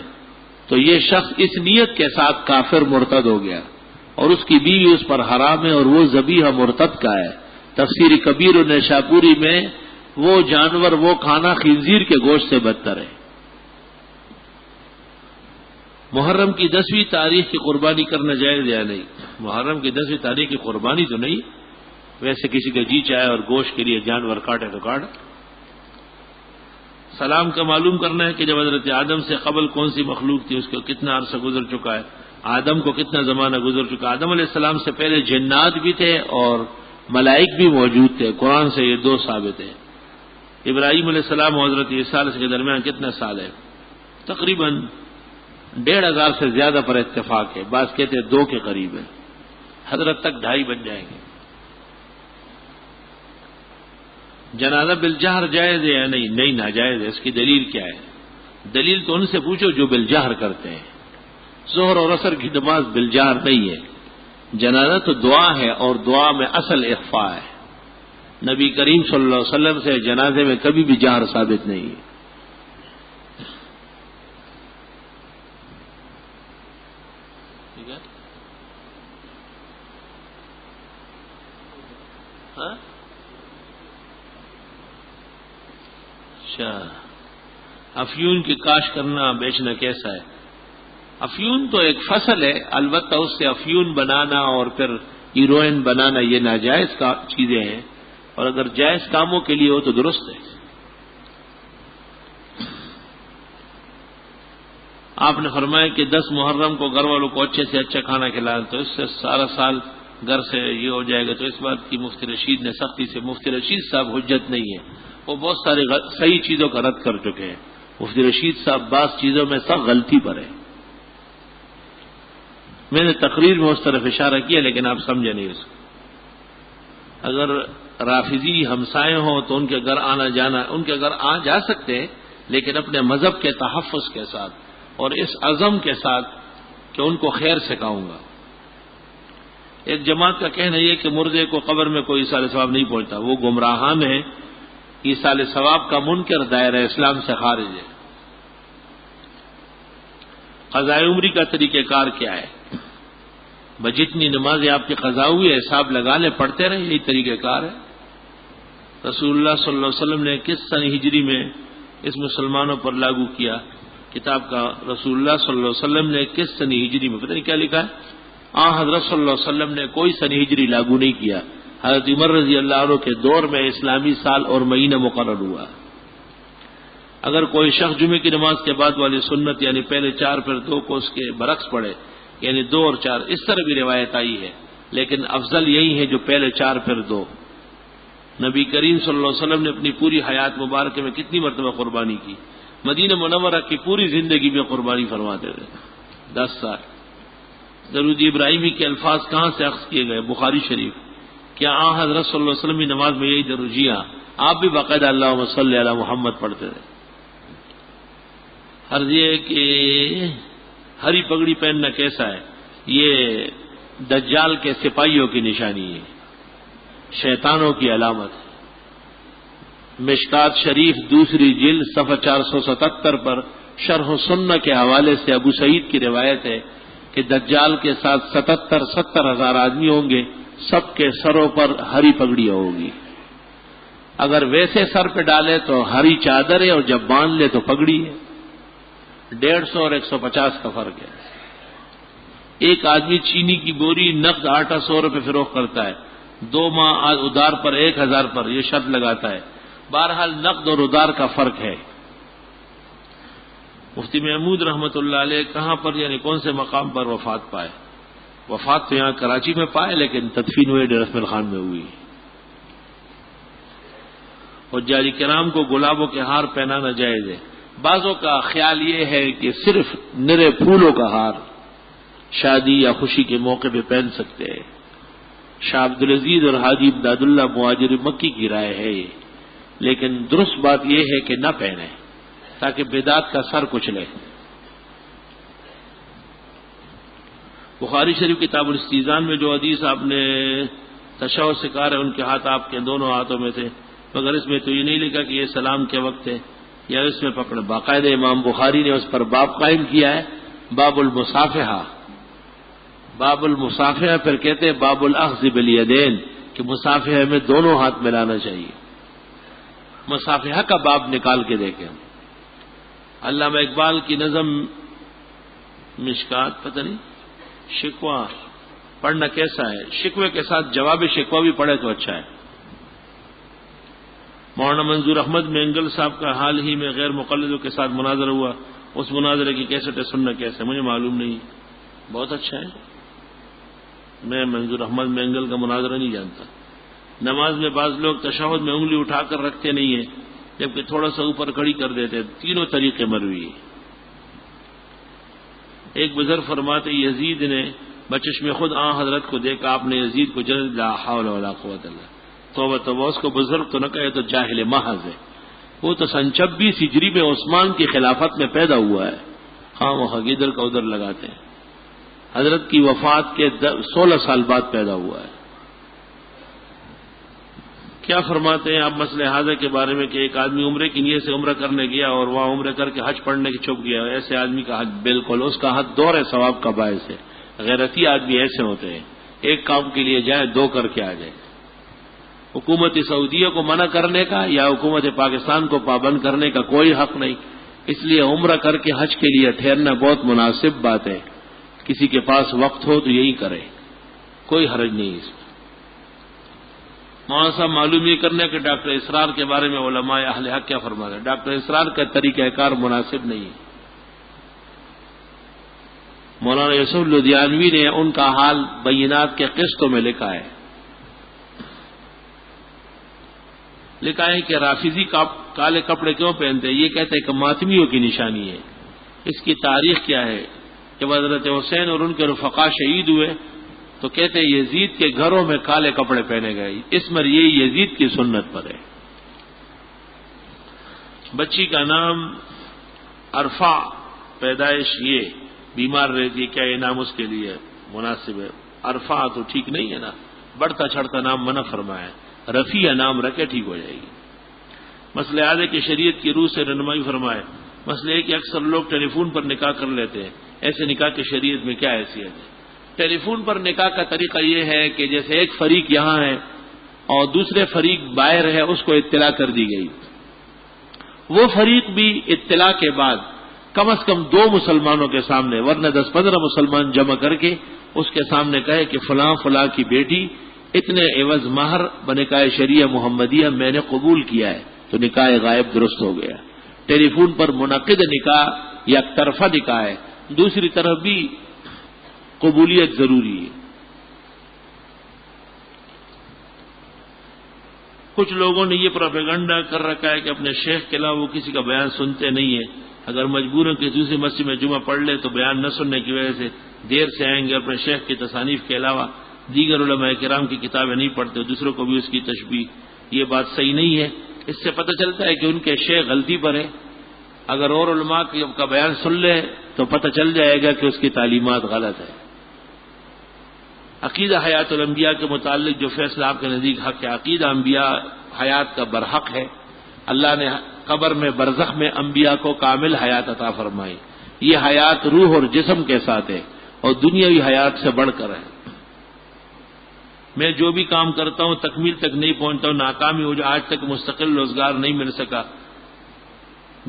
[SPEAKER 2] تو یہ شخص اس نیت کے ساتھ کافر مرتد ہو گیا، اور اس کی بیوی اس پر حرام ہے، اور وہ ذبیحہ مرتد کا ہے۔ تفسیر کبیر و نیشاپوری میں وہ جانور وہ کھانا خنزیر کے گوشت سے بدتر ہے۔ محرم کی 10ویں تاریخ کی قربانی کرنا جائز یا نہیں؟ محرم کی 10ویں تاریخ کی قربانی تو نہیں، ویسے کسی کا جی چاہے اور گوشت کے لیے جانور کاٹے تو کاٹ۔ سلام کا معلوم کرنا ہے کہ جب حضرت آدم سے قبل کون سی مخلوق تھی، اس کو کتنا عرصہ گزر چکا ہے، آدم کو کتنا زمانہ گزر چکا۔ آدم علیہ السلام سے پہلے جنات بھی تھے اور ملائک بھی موجود تھے، قرآن سے یہ 2 ثابت ہے۔ ابراہیم علیہ السلام اور حضرت عیسیٰ علیہ السلام کے درمیان کتنا سال ہے؟ تقریباً 1500 سے زیادہ پر اتفاق ہے، بعض کہتے ہیں 2 کے قریب ہے۔ حضرت تک 2:30 بج جائیں گے. جنازہ بالجہر جائز ہے یا نہیں؟ نہیں، ناجائز ہے. اس کی دلیل کیا ہے؟ دلیل تو ان سے پوچھو جو بالجہر کرتے ہیں. ظہر اور عصر کی نماز بالجہر نہیں ہے. جنازہ تو دعا ہے، اور دعا میں اصل اخفاء ہے. نبی کریم صلی اللہ علیہ وسلم سے جنازے میں کبھی بھی جہر ثابت نہیں ہے. ٹھیک ہے؟ ہاں؟ اچھا، افیون کی کاشت کرنا بیچنا کیسا ہے؟ افیون تو ایک فصل ہے، البتہ اس سے افیون بنانا اور پھر ہیروئن بنانا یہ ناجائز چیزیں ہیں، اور اگر جائز کاموں کے لیے ہو تو درست ہے. آپ نے فرمایا کہ 10 محرم کو گھر والوں کو اچھے سے اچھا کھانا کھلائیں تو اس سے سارا سال گھر سے یہ ہو جائے گا. تو اس بات کی مفتی رشید نے سختی سے، مفتی رشید صاحب حجت نہیں ہے، وہ بہت ساری صحیح چیزوں کا رد کر چکے ہیں. مفتی رشید صاحب بعض چیزوں میں سب غلطی پر ہے. میں نے تقریر میں اس طرف اشارہ کیا لیکن آپ سمجھے نہیں اس کو. اگر رافضی ہمسائے ہوں تو ان کے گھر آنا جانا، ان کے گھر آ جا سکتے ہیں لیکن اپنے مذہب کے تحفظ کے ساتھ اور اس عزم کے ساتھ کہ ان کو خیر سکھاؤں گا. ایک جماعت کا کہنا یہ کہ مردے کو قبر میں کوئی ایصال ثواب نہیں پہنچتا، وہ گمراہان ہیں. ایصال ثواب کا منکر دائرہ اسلام سے خارج ہے. قضاء عمری کا طریقہ کار کیا ہے؟ جتنی نمازیں آپ کی قضا ہوئی ہے حساب لگا لیں، پڑھتے رہیں، یہی طریقہ کار ہے. رسول اللہ صلی اللہ علیہ وسلم نے کس سن ہجری میں اس مسلمانوں پر لاگو کیا؟ کتاب کا رسول اللہ صلی اللہ علیہ وسلم نے کس سن ہجری میں، پتہ نہیں کیا لکھا ہے. حضرت صلی اللہ علیہ وسلم نے کوئی سن ہجری لاگو نہیں کیا. حضرت عمر رضی اللہ عنہ کے دور میں اسلامی سال اور مہینہ مقرر ہوا. اگر کوئی شخص جمعے کی نماز کے بعد والی سنت یعنی پہلے 4 پھر 2 کو اس کے برعکس پڑھے، یعنی 2 اور 4، اس طرح بھی روایت آئی ہے، لیکن افضل یہی ہے جو پہلے 4 پھر 2. نبی کریم صلی اللہ علیہ وسلم نے اپنی پوری حیات مبارکہ میں کتنی مرتبہ قربانی کی؟ مدینہ منورہ کی پوری زندگی میں قربانی فرماتے تھے، 10 سال. درود ابراہیمی کے الفاظ کہاں سے اخذ کیے گئے؟ بخاری شریف. کیا حضرت صلی اللہ علیہ وسلم کی نماز میں یہی درود؟ جی ہاں، آپ بھی باقاعدہ اللہم صلی علی محمد پڑھتے تھے. عرض یہ کہ ہری پگڑی پہننا کیسا ہے؟ یہ دجال کے سپاہیوں کی نشانی ہے، شیطانوں کی علامت ہے. مشکات شریف 2 جلد صفحہ 477 پر شرح سنہ کے حوالے سے ابو سعید کی روایت ہے کہ دجال کے ساتھ 70 ہزار آدمی ہوں گے، سب کے سروں پر ہری پگڑیاں ہوگی. اگر ویسے سر پہ ڈالے تو ہری چادر ہے، اور جب باندھ لے تو پگڑی ہے. 150 اور 150 کا فرق ہے. ایک آدمی چینی کی بوری نقد آٹا 100 روپے فروخت کرتا ہے، 2 ماہ ادار پر 1000 پر یہ شرط لگاتا ہے. بہرحال نقد اور ادار کا فرق ہے. مفتی محمود رحمت اللہ علیہ کہاں پر یعنی کون سے مقام پر وفات پائے؟ وفات تو یہاں کراچی میں پائے لیکن تدفین ہوئے ڈیر اسماعیل خان میں ہوئی. اور حجاج کرام کو گلابوں کے ہار پہنانا جائز ہے. بعضوں کا خیال یہ ہے کہ صرف نرے پھولوں کا ہار شادی یا خوشی کے موقع پہ پہن سکتے ہیں. شاہ عبدالعزیز اور حاجی امداد اللہ مہاجر مکی کی رائے ہے یہ، لیکن درست بات یہ ہے کہ نہ پہنیں تاکہ بدعت کا سر کچلے. بخاری شریف کتاب الاستیزان میں جو حدیث آپ نے تشہد سکھا رہے ان کے ہاتھ آپ کے دونوں ہاتھوں میں تھے، مگر اس میں تو یہ نہیں لکھا کہ یہ سلام کے وقت ہے یا اس میں پکڑ. باقاعدہ امام بخاری نے اس پر باب قائم کیا ہے، باب المصافحہ. باب المصافحہ پھر کہتے ہیں باب الاخذ بالیدین کہ مصافحہ میں دونوں ہاتھ ملانا چاہیے. مصافحہ کا باب نکال کے دیکھیں. علامہ اقبال کی نظم مشکات پتہ نہیں شکوہ پڑھنا کیسا ہے؟ شکوے کے ساتھ جواب شکوہ بھی پڑھے تو اچھا ہے. مولانا منظور احمد مینگل صاحب کا حال ہی میں غیر مقلدوں کے ساتھ مناظرہ ہوا، اس مناظرے کی کیسٹ سننا کیسے؟ مجھے معلوم نہیں. بہت اچھا ہے. میں منظور احمد مینگل کا مناظرہ نہیں جانتا. نماز میں بعض لوگ تشہد میں انگلی اٹھا کر رکھتے نہیں ہیں جبکہ تھوڑا سا اوپر کھڑی کر دیتے. تینوں طریقے مروی. ایک بزرگ فرماتے یزید نے بچش میں خود حضرت کو دیکھا آپ نے یزید کو جلد لا حول ولا قوت الا توبہ توبہ، اس کو بزرگ تو نہ کہے تو جاہل محض ہے. وہ تو سن 26 ہجری میں عثمان کی خلافت میں پیدا ہوا ہے. ہاں وہ ادھر کا ادھر لگاتے ہیں. حضرت کی وفات کے 16 سال بعد پیدا ہوا ہے. کیا فرماتے ہیں آپ مسئلہ حاضر کے بارے میں کہ ایک آدمی عمرے کی نیت سے عمرہ کرنے گیا اور وہاں عمرے کر کے حج پڑھنے کے چھپ گیا. ایسے آدمی کا حج بالکل اس کا حج دور ثواب کا باعث ہے. غیرتی آدمی ایسے ہوتے ہیں، ایک کام کے لیے جائے 2 کر کے آ جائے. حکومت سعودیہ کو منع کرنے کا یا حکومت پاکستان کو پابند کرنے کا کوئی حق نہیں. اس لیے عمرہ کر کے حج کے لیے ٹھہرنا بہت مناسب بات ہے. کسی کے پاس وقت ہو تو یہی کرے، کوئی حرج نہیں اس میں. مولانا صاحب معلوم یہ کرنے کہ ڈاکٹر اسرار کے بارے میں علماء اہل حق کیا فرماتے ہیں. ڈاکٹر اسرار کا طریقہ کار مناسب نہیں ہے. مولانا یوسف لدھیانوی نے ان کا حال بینات کے قسطوں میں لکھا ہے. لکھا ہے کہ رافضی کالے کپڑے کیوں پہنتے ہیں؟ یہ کہتے ہیں کہ ماتمیوں کی نشانی ہے. اس کی تاریخ کیا ہے؟ جب حضرت حسین اور ان کے رفقا شہید ہوئے تو کہتے ہیں یزید کے گھروں میں کالے کپڑے پہنے گئے. اس میں یہ یزید کی سنت پر ہے. بچی کا نام عرفہ، پیدائش یہ بیمار رہتی، کیا یہ نام اس کے لیے مناسب ہے؟ عرفہ تو ٹھیک نہیں ہے نا، بڑھتا چڑھتا نام منع فرمایا ہے. رفیع نام رکھے ٹھیک ہو جائے گی. مسئلہ آدھے کہ شریعت کی روح سے رہنمائی فرمائے. مسئلہ ہے کہ اکثر لوگ ٹیلی فون پر نکاح کر لیتے ہیں. ایسے نکاح کی شریعت میں کیا حیثیت ہے؟ ٹیلی فون پر نکاح کا طریقہ یہ ہے کہ جیسے ایک فریق یہاں ہے اور دوسرے فریق باہر ہے، اس کو اطلاع کر دی گئی. وہ فریق بھی اطلاع کے بعد کم از کم 2 مسلمانوں کے سامنے، ورنہ 10-15 مسلمان جمع کر کے اس کے سامنے کہے کہ فلاں فلاں کی بیٹی اتنے عوض مہر بنکاح شریعہ محمدیہ میں نے قبول کیا ہے، تو نکاح غائب درست ہو گیا. ٹیلی فون پر منعقد نکاح یا طرفہ نکاح ہے، دوسری طرف بھی قبولیت ضروری ہے. کچھ لوگوں نے یہ پروپیگنڈا کر رکھا ہے کہ اپنے شیخ کے علاوہ وہ کسی کا بیان سنتے نہیں ہیں. اگر مجبوراً کہ دوسری مسجد میں جمعہ پڑھ لے تو بیان نہ سننے کی وجہ سے دیر سے آئیں گے. اپنے شیخ کی تصانیف کے علاوہ دیگر علماء کرام کی کتابیں نہیں پڑھتے، دوسروں کو بھی اس کی تشبیہ. یہ بات صحیح نہیں ہے. اس سے پتہ چلتا ہے کہ ان کے شیخ غلطی پر ہے. اگر اور علماء کا بیان سن لے تو پتہ چل جائے گا کہ اس کی تعلیمات غلط ہے. عقیدہ حیات الانبیاء کے متعلق جو فیصلہ آپ کے نزدیک حق ہے، عقیدہ انبیاء حیات کا برحق ہے. اللہ نے قبر میں برزخ میں انبیاء کو کامل حیات عطا فرمائی. یہ حیات روح اور جسم کے ساتھ ہے اور دنیاوی حیات سے بڑھ کر ہے. میں جو بھی کام کرتا ہوں تکمیل تک نہیں پہنچتا ہوں، ناکامی ہو جائے. آج تک مستقل روزگار نہیں مل سکا.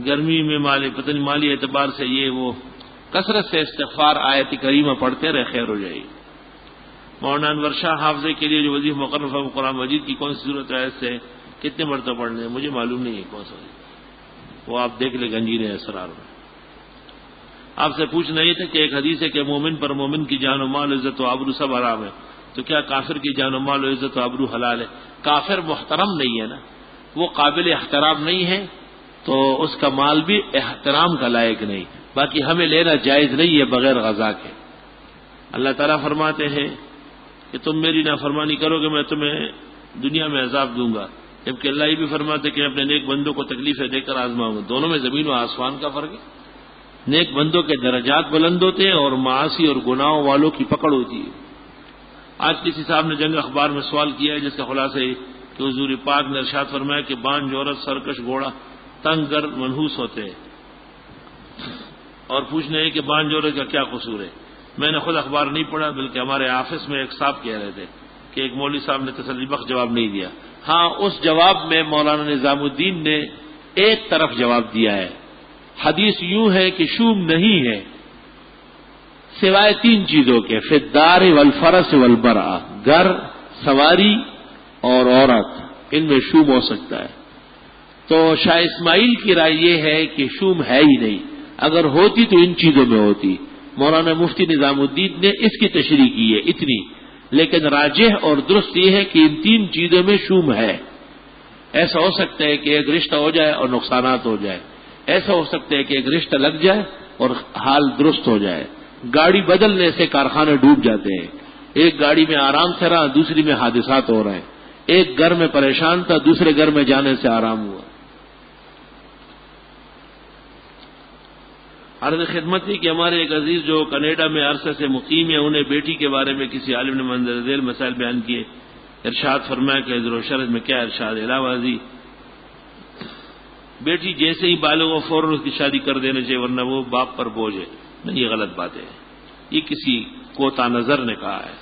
[SPEAKER 2] گرمی میں مالی اعتبار سے یہ وہ کثرت سے استغفار آیت کریمہ پڑھتے رہے، خیر ہو جائے گی. مولانا انور شاہ حافظے کے لیے جو وظیفہ مقرر ہے قرآن مجید کی کون سی صورت ہے؟ اس سے کتنے مرتبہ پڑھنے ہیں مجھے معلوم نہیں ہے کون سا. وہ آپ دیکھ لیں گنجیر اسرار میں. آپ سے پوچھنا یہ تھا کہ ایک حدیث ہے کہ مومن پر مومن کی جان و مال عزت و آبرو سب حرام ہے، تو کیا کافر کی جان و مال و عزت و آبرو حلال ہے؟ کافر محترم نہیں ہے نا، وہ قابل احترام نہیں ہے تو اس کا مال بھی احترام کا لائق نہیں. باقی ہمیں لینا جائز نہیں ہے بغیر غذا کے. اللہ تعالیٰ فرماتے ہیں کہ تم میری نافرمانی کرو گے میں تمہیں دنیا میں عذاب دوں گا، جبکہ اللہ یہ بھی فرماتے کہ اپنے نیک بندوں کو تکلیفیں دے کر آزماؤں گا. دونوں میں زمین و آسمان کا فرق ہے. نیک بندوں کے درجات بلند ہوتے ہیں اور معاصی اور گناہوں والوں کی پکڑ ہوتی ہے. آج کسی صاحب نے جنگ اخبار میں سوال کیا ہے جس کا خلاصہ ہے کہ حضور پاک نے ارشاد فرمایا کہ بانجھ عورت سرکش گھوڑا تنگ گر منحوس ہوتے ہیں، اور پوچھنا ہے کہ بانجھ عورت کا کیا قصور ہے. میں نے خود اخبار نہیں پڑھا، بلکہ ہمارے آفس میں ایک صاحب کہہ رہے تھے کہ ایک مولوی صاحب نے تسلی بخش جواب نہیں دیا. ہاں اس جواب میں مولانا نظام الدین نے ایک طرف جواب دیا ہے. حدیث یوں ہے کہ شوم نہیں ہے سوائے 3 چیزوں کے، فی الدار والفرس والبرع، گھر، سواری اور عورت، ان میں شوم ہو سکتا ہے. تو شاہ اسماعیل کی رائے یہ ہے کہ شوم ہے ہی نہیں، اگر ہوتی تو ان چیزوں میں ہوتی. مولانا مفتی نظام الدین نے اس کی تشریح کی ہے اتنی، لیکن راجح اور درست یہ ہے کہ ان 3 چیزوں میں شوم ہے. ایسا ہو سکتا ہے کہ ایک رشتہ ہو جائے اور نقصانات ہو جائے، ایسا ہو سکتا ہے کہ ایک رشتہ لگ جائے اور حال درست ہو جائے. گاڑی بدلنے سے کارخانے ڈوب جاتے ہیں. ایک گاڑی میں آرام سے رہا، دوسری میں حادثات ہو رہے ہیں. ایک گھر میں پریشان تھا، دوسرے گھر میں جانے سے آرام ہوا. عرض خدمت تھی کہ ہمارے ایک عزیز جو کینیڈا میں عرصے سے مقیم ہے، انہیں بیٹی کے بارے میں کسی عالم نے مندرجہ ذیل مسائل بیان کیے. ارشاد فرمایا کہ حضور شرط میں کیا ارشاد علاوازی، بیٹی جیسے ہی بالغ ہو فوراً اس کی شادی کر دینا چاہیے، ورنہ وہ باپ پر بوجھ ہے. نہیں، یہ غلط بات ہے. یہ کسی کوتا نظر نے کہا ہے.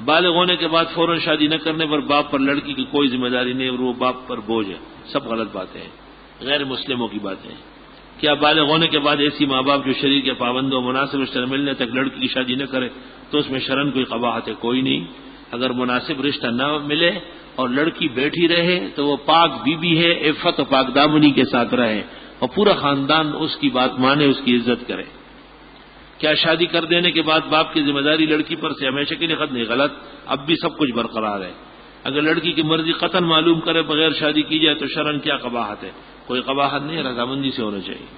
[SPEAKER 2] بالغ ہونے کے بعد فوراً شادی نہ کرنے پر باپ پر لڑکی کی کوئی ذمہ داری نہیں، اور وہ باپ پر بوجھ ہے. سب غلط باتیں ہیں، غیر مسلموں کی باتیں ہیں. کیا بالغ ہونے کے بعد ایسی ماں باپ جو شرع کے پابند ہو، مناسب رشتہ ملنے تک لڑکی کی شادی نہ کرے تو اس میں شرعن کوئی قباحت ہے؟ کوئی نہیں. اگر مناسب رشتہ نہ ملے اور لڑکی بیٹھی رہے تو وہ پاک بیوی ہے، عفت و پاک دامنی کے ساتھ رہے اور پورا خاندان اس کی بات مانے، اس کی عزت کرے. کیا شادی کر دینے کے بعد باپ کی ذمہ داری لڑکی پر سے ہمیشہ کے لیے ختم؟ نہیں، غلط. اب بھی سب کچھ برقرار ہے. اگر لڑکی کی مرضی قطعا معلوم کرے بغیر شادی کی جائے تو شرعن کیا قباحت ہے؟ کوئی قباحت نہیں، رضامندی سے ہونا چاہیے.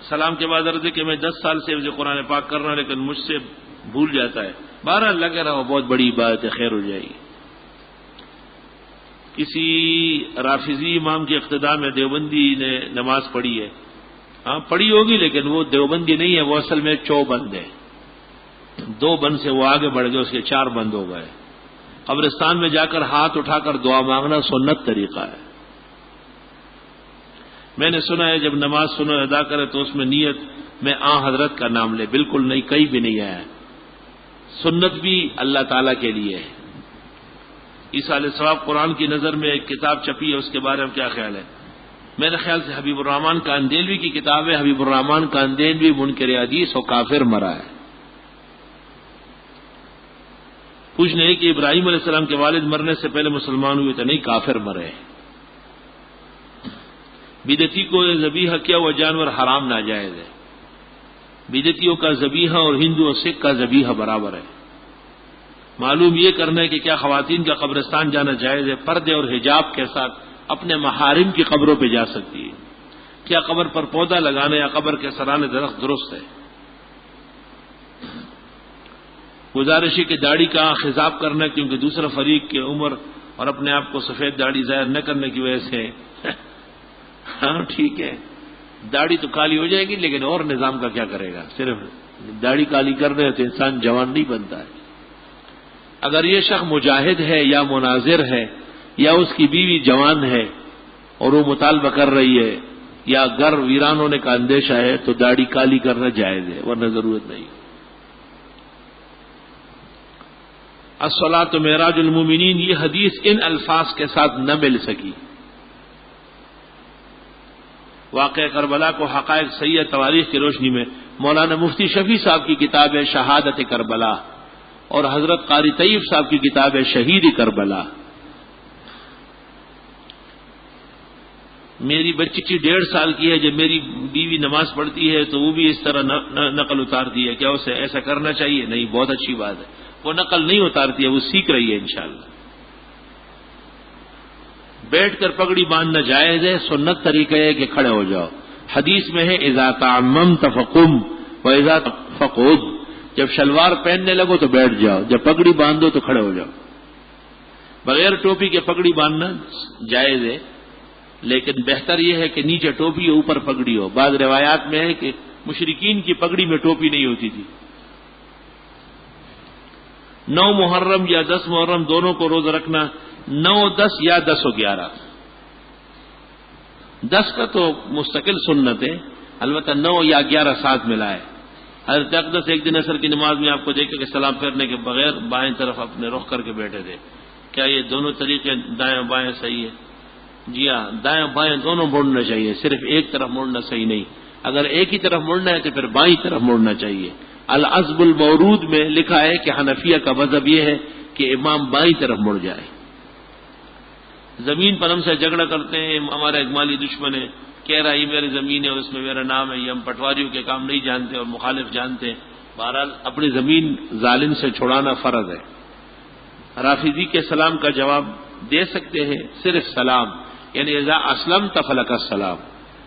[SPEAKER 2] سلام کے بعد عرض ہے کہ میں 10 سال سے مجھے قرآن پاک کرنا ہوں لیکن مجھ سے بھول جاتا ہے. بہرحال لگے رہو، بہت بڑی بات ہے، خیر ہو جائے گی. کسی رافضی امام کے اقتداء میں دیوبندی نے نماز پڑھی ہے. ہاں پڑھی ہوگی، لیکن وہ دیوبندی نہیں ہے، وہ اصل میں چوبند ہے. 2 بند سے وہ آگے بڑھ گئے، اس کے 4 بند ہو گئے. قبرستان میں جا کر ہاتھ اٹھا کر دعا مانگنا سنت طریقہ ہے. میں نے سنا ہے جب نماز سنو ادا کرے تو اس میں نیت میں حضرت کا نام لے. بالکل نہیں، کہیں بھی نہیں آیا. سنت بھی اللہ تعالیٰ کے لیے ہے. ایصال ثواب قرآن کی نظر میں ایک کتاب چھپی ہے، اس کے بارے میں کیا خیال ہے؟ میرے خیال سے حبیب الرحمان کاندیلوی کی کتاب ہے. حبیب الرحمان کاندیلوی منکر حدیث و کافر مرا ہے. پوچھنے ہے کہ ابراہیم علیہ السلام کے والد مرنے سے پہلے مسلمان ہوئے تو نہیں، کافر مرے. بدعتی کو ذبیحہ کیا ہوا جانور حرام ناجائز ہے. بدعتیوں کا ذبیحہ اور ہندو اور سکھ کا ذبیحہ برابر ہے. معلوم یہ کرنا ہے کہ کیا خواتین کا قبرستان جانا جائز ہے؟ پردے اور حجاب کے ساتھ اپنے محارم کی قبروں پہ جا سکتی ہے. کیا قبر پر پودا لگانا یا قبر کے سرانے درخت درست ہے؟ گزارش ہے کہ داڑھی کا خضاب کرنا، کیونکہ دوسرا فریق کی عمر اور اپنے آپ کو سفید داڑھی ظاہر نہ کرنے کی وجہ سے. ہاں ٹھیک ہے، داڑھی تو کالی ہو جائے گی، لیکن اور نظام کا کیا کرے گا؟ صرف داڑھی کالی کر دے تو انسان جوان نہیں بنتا ہے. اگر یہ شخص مجاہد ہے یا مناظر ہے یا اس کی بیوی جوان ہے اور وہ مطالبہ کر رہی ہے یا گھر ویران ہونے کا اندیشہ ہے تو داڑھی کالی کرنا جائز ہے، ورنہ ضرورت نہیں. الصلاۃ معراج المومنین، یہ حدیث ان الفاظ کے ساتھ نہ مل سکی. واقعہ کربلا کو حقائق صحیح تواریخ کی روشنی میں مولانا مفتی شفیع صاحب کی کتاب ہے شہادت کربلا اور حضرت قاری طیب صاحب کی کتاب ہے شہید کربلا. میری بچی 1.5 سال کی ہے، جب میری بیوی نماز پڑھتی ہے تو وہ بھی اس طرح نقل اتارتی ہے. کیا اسے ایسا کرنا چاہیے؟ نہیں، بہت اچھی بات ہے. وہ نقل نہیں اتارتی ہے، وہ سیکھ رہی ہے انشاءاللہ. بیٹھ کر پگڑی باندھنا جائز ہے، سنت طریقہ ہے کہ کھڑے ہو جاؤ. حدیث میں ہے اذا تعممت فقم واذا فقعد، جب شلوار پہننے لگو تو بیٹھ جاؤ، جب پگڑی باندھو تو کھڑے ہو جاؤ. بغیر ٹوپی کے پگڑی باندھنا جائز ہے، لیکن بہتر یہ ہے کہ نیچے ٹوپی ہو اوپر پگڑی ہو. بعض روایات میں ہے کہ مشرکین کی پگڑی میں ٹوپی نہیں ہوتی تھی. 9 محرم یا 10 محرم دونوں کو روزہ رکھنا، 9 10 یا 10 و 11. 10 کا تو مستقل سنت ہے، البتہ 9 یا 11 ساتھ ملا ہے. حضرت اقدس ایک دن عصر کی نماز میں آپ کو دیکھا کہ سلام پھیرنے کے بغیر بائیں طرف اپنے رخ کر کے بیٹھے تھے. کیا یہ دونوں طریقے دائیں بائیں صحیح ہے؟ جی ہاں، دائیں بائیں دونوں مڑنا چاہیے، صرف ایک طرف مڑنا صحیح نہیں. اگر ایک ہی طرف مڑنا ہے تو پھر بائیں طرف مڑنا چاہیے. العزب المورود میں لکھا ہے کہ حنفیہ کا مذہب یہ ہے کہ امام بائیں طرف مڑ جائے. زمین پر ہم سے جھگڑا کرتے ہیں، ہمارا ایک مالی دشمن ہے، کہہ رہا ہے یہ میری زمین ہے اور اس میں میرا نام ہے. یہ ہم پٹواریوں کے کام نہیں جانتے اور مخالف جانتے ہیں. بہرحال اپنی زمین ظالم سے چھڑانا فرض ہے. رافضی کے سلام کا جواب دے سکتے ہیں، صرف سلام، یعنی اذا اسلمت فلک السلام.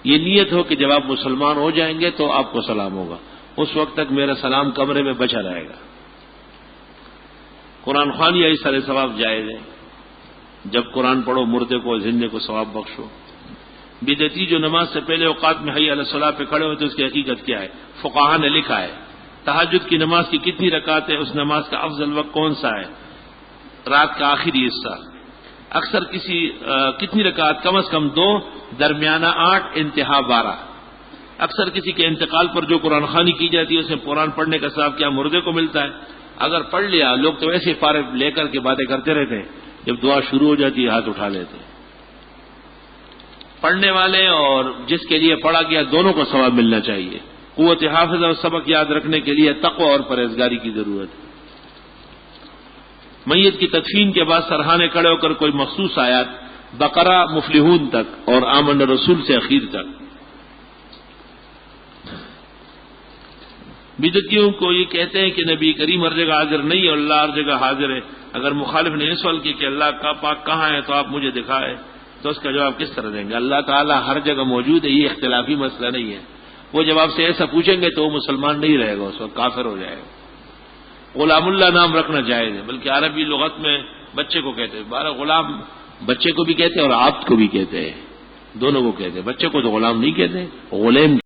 [SPEAKER 2] یہ نیت ہو کہ جب آپ مسلمان ہو جائیں گے تو آپ کو سلام ہوگا، اس وقت تک میرا سلام کمرے میں بچا رہے گا۔ قرآن خوانی یا اس طرح ثواب جائز ہے، جب قرآن پڑھو مردے کو زندے کو ثواب بخشو۔ بدعتی جو نماز سے پہلے اوقات میں حی علی الصلاۃ پہ کھڑے ہوتے اس کی حقیقت کیا ہے؟ فقہا نے لکھا ہے تہجد کی نماز کی کتنی رکعت ہے، اس نماز کا افضل وقت کون سا ہے؟ رات کا آخری حصہ۔ اکثر کتنی رکعت؟ کم از کم 2، درمیانہ 8، انتہا 12۔ اکثر کسی کے انتقال پر جو قرآن خوانی کی جاتی ہے اس میں قرآن پڑھنے کا ثواب کیا مردے کو ملتا ہے؟ اگر پڑھ لیا، لوگ تو ویسے فارغ لے کر کے باتیں کرتے رہتے ہیں، جب دعا شروع ہو جاتی ہے ہاتھ اٹھا لیتے ہیں۔ پڑھنے والے اور جس کے لیے پڑھا گیا دونوں کو ثواب ملنا چاہیے۔ قوت حافظ اور سبق یاد رکھنے کے لیے تقوی اور پرہیزگاری کی ضرورت ہے۔ میت کی تدفین کے بعد سرہانے کھڑے ہو کر کوئی مخصوص آیات بقرہ مفلحون تک اور آمن رسول سے اخیر تک۔ بدعتیوں کو یہ کہتے ہیں کہ نبی کریم ہر جگہ حاضر نہیں ہے اور اللہ ہر جگہ حاضر ہے۔ اگر مخالف نے یہ سوال کیا کہ اللہ کا پاک کہاں ہے تو آپ مجھے دکھائے، تو اس کا جواب کس طرح دیں گے؟ اللہ تعالیٰ ہر جگہ موجود ہے، یہ اختلافی مسئلہ نہیں ہے۔ وہ جب آپ سے ایسا پوچھیں گے تو وہ مسلمان نہیں رہے گا، اس وقت کافر ہو جائے گا۔ غلام اللہ نام رکھنا جائز ہے، بلکہ عربی لغت میں بچے کو کہتے ہیں، بارہ غلام بچے کو بھی کہتے ہیں اور عبد کو بھی کہتے ہیں، دونوں کو کہتے ہیں۔ بچے کو تو غلام نہیں کہتے، غلام